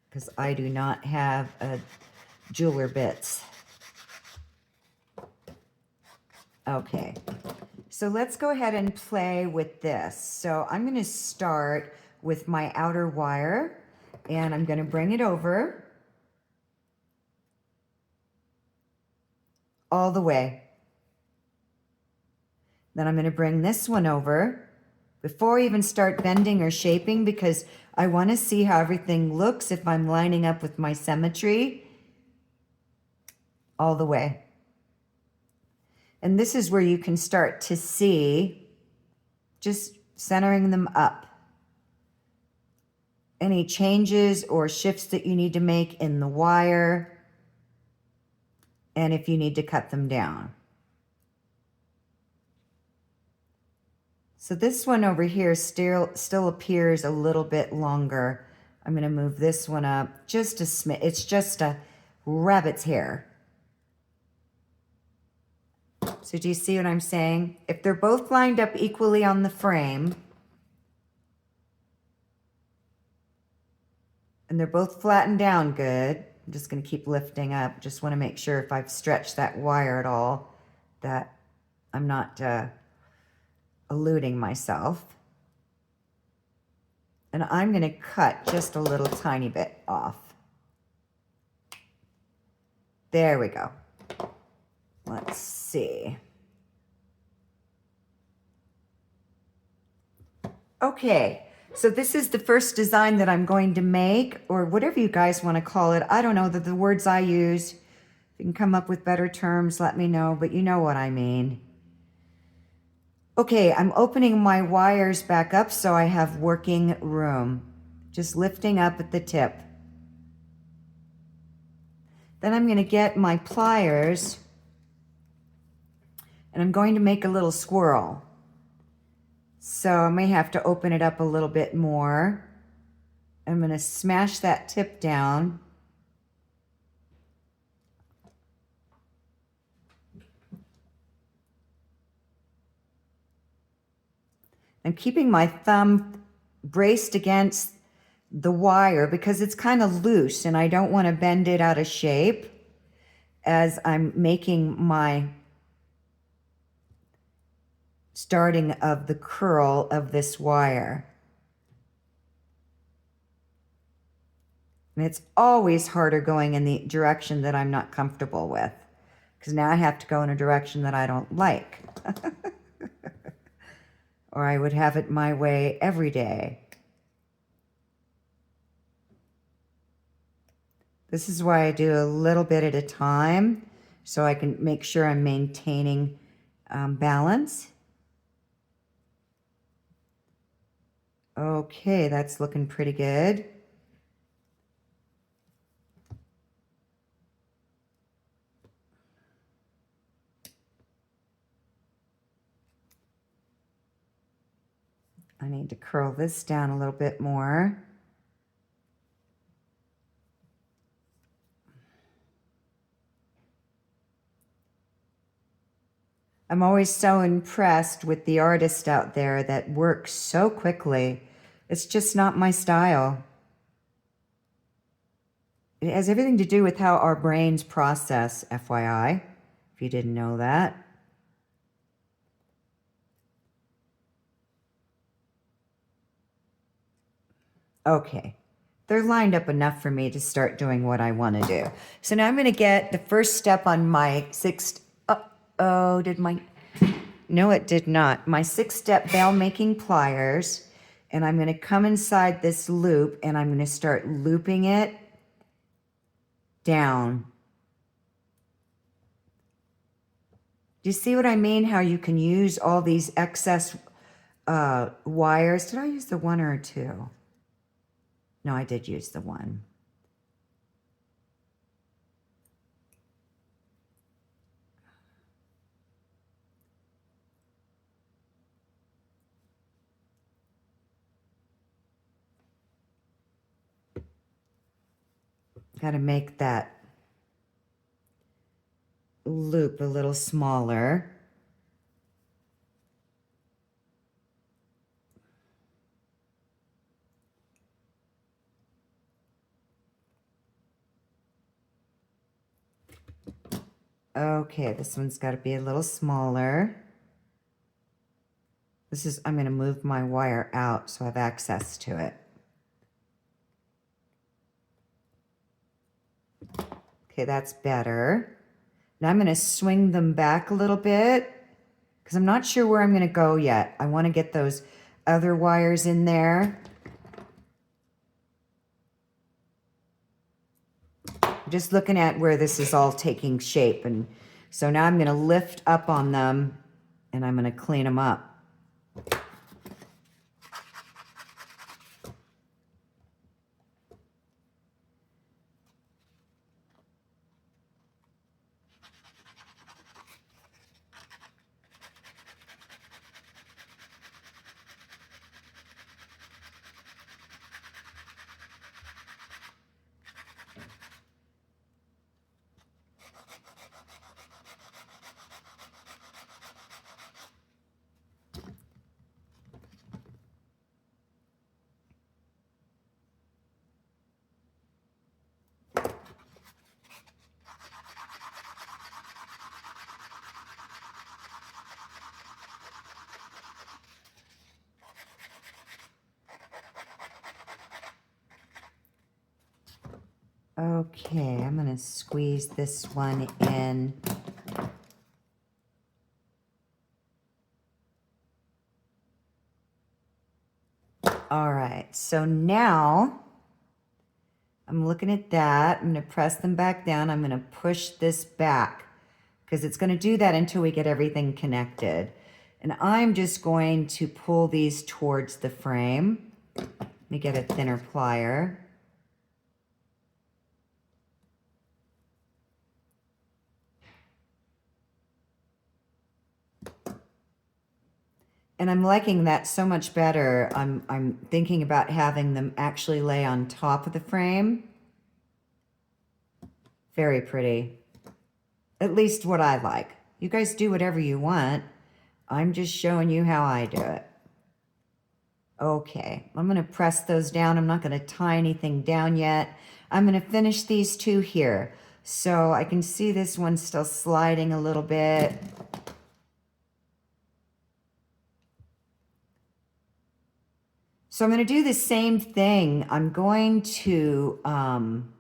because I do not have a jeweler bits. Okay, so let's go ahead and play with this. So I'm going to start with my outer wire, and I'm going to bring it over all the way. Then I'm going to bring this one over before I even start bending or shaping, because I want to see how everything looks if I'm lining up with my symmetry all the way. And this is where you can start to see just centering them up. Any changes or shifts that you need to make in the wire, and if you need to cut them down. So this one over here still appears a little bit longer. I'm going to move this one up just a smidge. It's just a rabbit's hair. So do you see what I'm saying? If they're both lined up equally on the frame, and they're both flattened down good, I'm just going to keep lifting up. Just want to make sure if I've stretched that wire at all that I'm not eluding myself. And I'm going to cut just a little tiny bit off. There we go. Let's see. Okay, so this is the first design that I'm going to make, or whatever you guys want to call it. I don't know the words I use. If you can come up with better terms, let me know, but you know what I mean. Okay, I'm opening my wires back up so I have working room. Just lifting up at the tip. Then I'm going to get my pliers, and I'm going to make a little squirrel. So I may have to open it up a little bit more. I'm going to smash that tip down. I'm keeping my thumb braced against the wire because it's kind of loose and I don't want to bend it out of shape as I'm making my starting of the curl of this wire. And it's always harder going in the direction that I'm not comfortable with, because now I have to go in a direction that I don't like. Or I would have it my way every day. This is why I do a little bit at a time, so I can make sure I'm maintaining balance. Okay, that's looking pretty good. I need to curl this down a little bit more. I'm always so impressed with the artist out there that works so quickly. It's just not my style. It has everything to do with how our brains process, FYI, if you didn't know that. Okay, they're lined up enough for me to start doing what I want to do. So now I'm going to get the first step on my sixth, oh, did my, no it did not. My 6-step veil making pliers, and I'm going to come inside this loop and I'm going to start looping it down. Do you see what I mean? How you can use all these excess wires. Did I use the 1 or 2? No, I did use the 1. Got to make that loop a little smaller. Okay, this one's got to be a little smaller. This is, I'm going to move my wire out so I have access to it. Okay, that's better. Now I'm going to swing them back a little bit because I'm not sure where I'm going to go yet. I want to get those other wires in there. Just looking at where this is all taking shape. And so now I'm going to lift up on them and I'm going to clean them up. Okay, I'm going to squeeze this one in. All right, so now I'm looking at that. I'm going to press them back down. I'm going to push this back because it's going to do that until we get everything connected. And I'm just going to pull these towards the frame. Let me get a thinner plier. And I'm liking that so much better. I'm thinking about having them actually lay on top of the frame. Very pretty. At least what I like. You guys do whatever you want. I'm just showing you how I do it. Okay, I'm going to press those down. I'm not going to tie anything down yet. I'm going to finish these 2 here. So I can see this one still sliding a little bit. So I'm going to do the same thing. I'm going to, I'm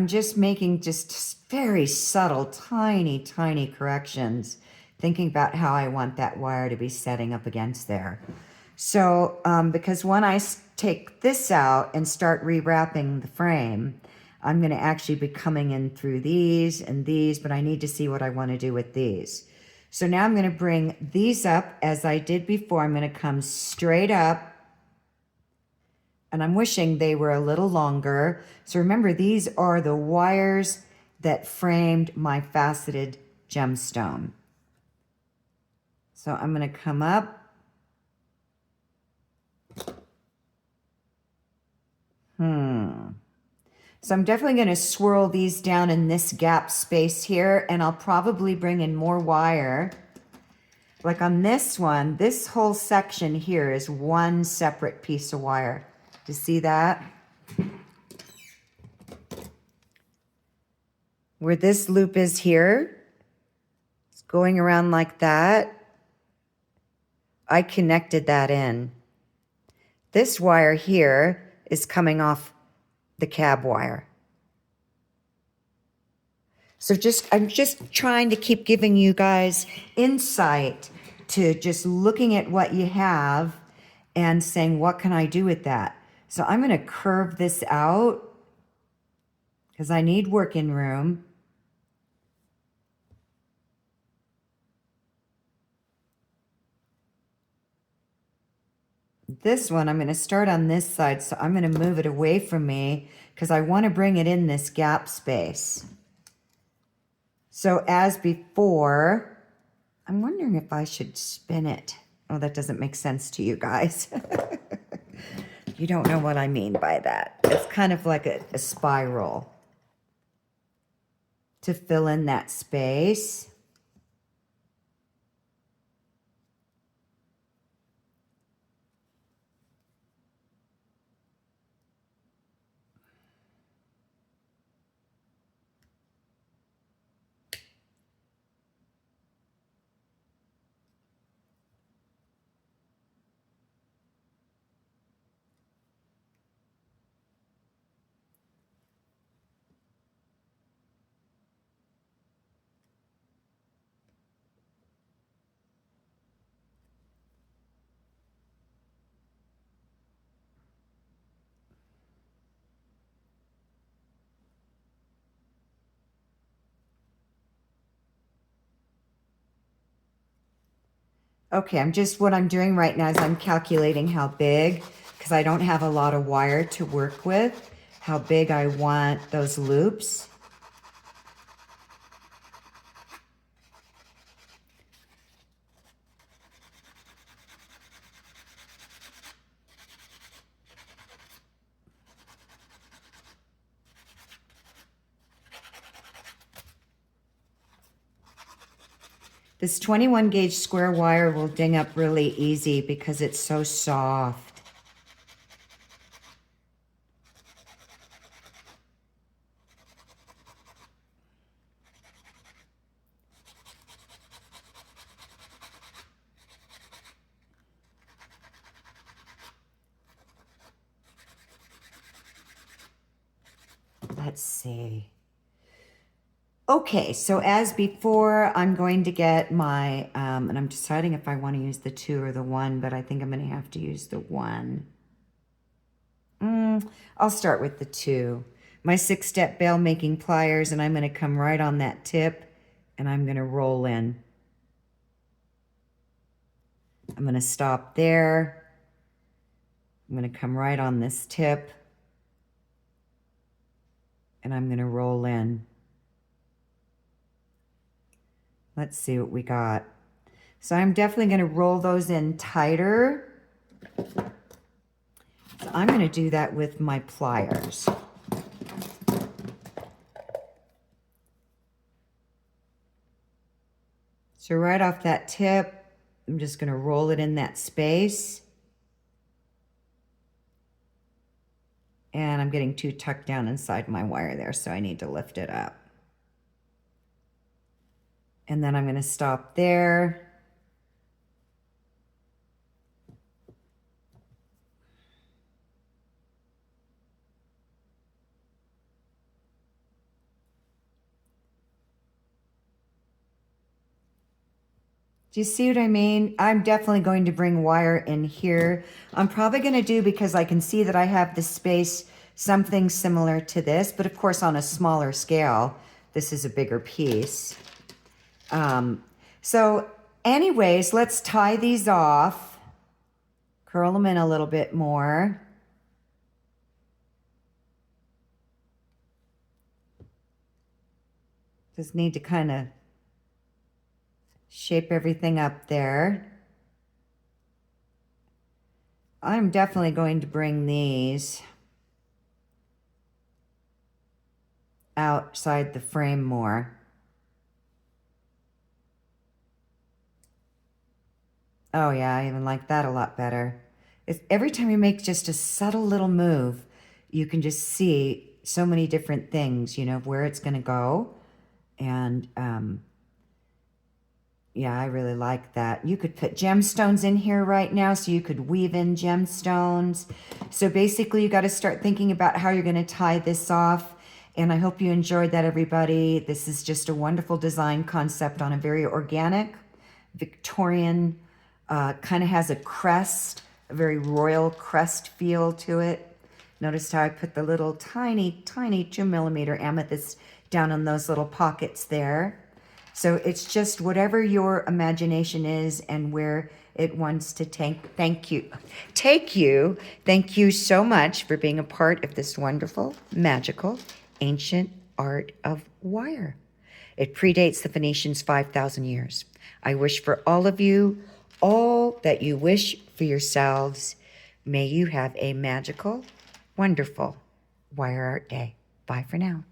just making just very subtle, tiny, tiny corrections, thinking about how I want that wire to be setting up against there. So, because when I take this out and start rewrapping the frame, I'm going to actually be coming in through these and these, but I need to see what I want to do with these. So now I'm going to bring these up as I did before. I'm going to come straight up, and I'm wishing they were a little longer. So remember, these are the wires that framed my faceted gemstone. So I'm going to come up. So I'm definitely going to swirl these down in this gap space here, and I'll probably bring in more wire. Like on this one, this whole section here is one separate piece of wire. Do you see that? Where this loop is here, it's going around like that. I connected that in. This wire here is coming off the cab wire. So I'm just trying to keep giving you guys insight to just looking at what you have and saying, what can I do with that? So I'm going to curve this out because I need working room. This one, I'm going to start on this side, so I'm going to move it away from me because I want to bring it in this gap space. So as before, I'm wondering if I should spin it. Oh, that doesn't make sense to you guys. You don't know what I mean by that. It's kind of like a spiral to fill in that space. Okay, what I'm doing right now is I'm calculating how big, because I don't have a lot of wire to work with, how big I want those loops. This 21 gauge square wire will ding up really easy because it's so soft. Let's see. Okay, so as before, I'm going to get my, and I'm deciding if I want to use the 2 or the 1, but I think I'm going to have to use the 1. I'll start with the 2. My 6-step bail making pliers, and I'm going to come right on that tip, and I'm going to roll in. I'm going to stop there. I'm going to come right on this tip, and I'm going to roll in. Let's see what we got. So I'm definitely going to roll those in tighter. So I'm going to do that with my pliers. So right off that tip, I'm just going to roll it in that space. And I'm getting too tucked down inside my wire there, so I need to lift it up. And then I'm going to stop there. Do you see what I mean? I'm definitely going to bring wire in here. I'm probably going to do, because I can see that I have the space, something similar to this, but of course on a smaller scale. This is a bigger piece. So anyways, let's tie these off. Curl them in a little bit more. Just need to kind of shape everything up there. I'm definitely going to bring these outside the frame more. Oh yeah, I even like that a lot better. Every time you make just a subtle little move, you can just see so many different things, you know, where it's going to go. And yeah, I really like that. You could put gemstones in here right now, so you could weave in gemstones. So basically, you got to start thinking about how you're going to tie this off. And I hope you enjoyed that, everybody. This is just a wonderful design concept on a very organic, Victorian, kind of has a crest, a very royal crest feel to it. Notice how I put the little tiny, tiny 2mm amethyst down in those little pockets there. So it's just whatever your imagination is and where it wants to take you. Thank you so much for being a part of this wonderful, magical, ancient art of wire. It predates the Phoenicians 5,000 years. I wish for all of you all that you wish for yourselves. May you have a magical, wonderful wire art day. Bye for now.